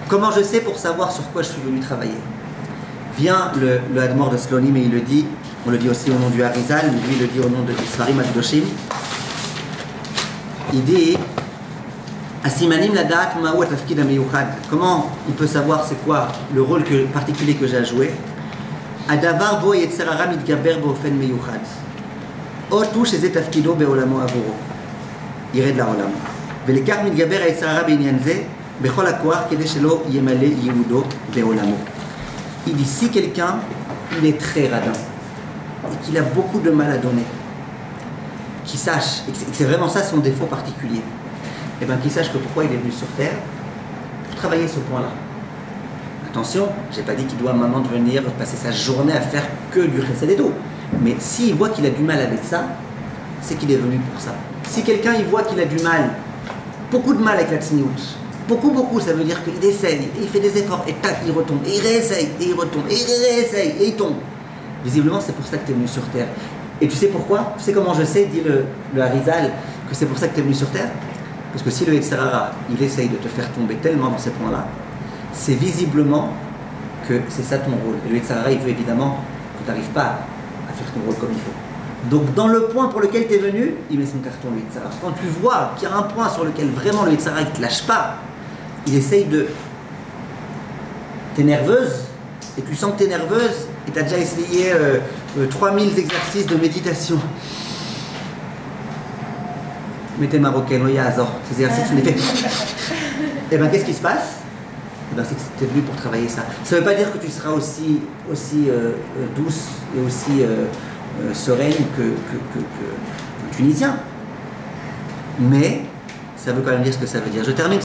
Comment je sais pour savoir sur quoi je suis venu travailler? Vient le Admor de Slonim et il le dit, on le dit aussi au nom du Harizal, mais lui il le dit au nom de Sfarim Akdoshim. Il dit Asimanim ladat ma'u atafkid ameyuchad. Comment on peut savoir c'est quoi le rôle particulier que j'ai à jouer? Adavar bo yetzer hara mitgaber באופן מיוחד. או tu שזה תפקידו בעולמו עבורו. ירד לעולם. ולכך מתגבר היצר הרע בעניין זה בכל הכוח כדי שלא ימלא ייעודו בעולמו. Il dit si quelqu'un il est très radin et qu'il a beaucoup de mal à donner, qu'il sache, et que c'est vraiment ça son défaut particulier, eh bien qu'il sache que pourquoi il est venu sur Terre, pour travailler ce point-là. Attention, je n'ai pas dit qu'il doit maintenant venir passer sa journée à faire que du chesed et tout. Mais s'il voit qu'il a du mal avec ça, c'est qu'il est venu pour ça. Si quelqu'un il voit qu'il a du mal, beaucoup de mal avec la tsniout, beaucoup, ça veut dire qu'il essaye, et il fait des efforts, et tac, il retombe, et il réessaye, et il retombe, et il réessaye, et il tombe. Visiblement, c'est pour ça que tu es venu sur Terre. Et tu sais pourquoi? Tu sais comment je sais, dit le Harizal, que c'est pour ça que tu es venu sur Terre? Parce que si le Yetzer Hara, il essaye de te faire tomber tellement dans ces points-là, c'est visiblement que c'est ça ton rôle. Et le Yetzer Hara, il veut évidemment que tu n'arrives pas à faire ton rôle comme il faut. Donc dans le point pour lequel tu es venu, il met son carton le Yetzer Hara. Quand tu vois qu'il y a un point sur lequel vraiment le Yetzer Hara ne te lâche pas, il essaye de... T'es nerveuse, et tu sens que t'es nerveuse, et t'as déjà essayé 3000 exercices de méditation. Mais t'es marocaine, oui, Azor, ces exercices, tu les fais. Et bien qu'est-ce qui se passe? Eh ben, c'est que t'es venu pour travailler ça. Ça ne veut pas dire que tu seras aussi douce et aussi sereine que Tunisien. Mais ça veut quand même dire ce que ça veut dire. Je termine.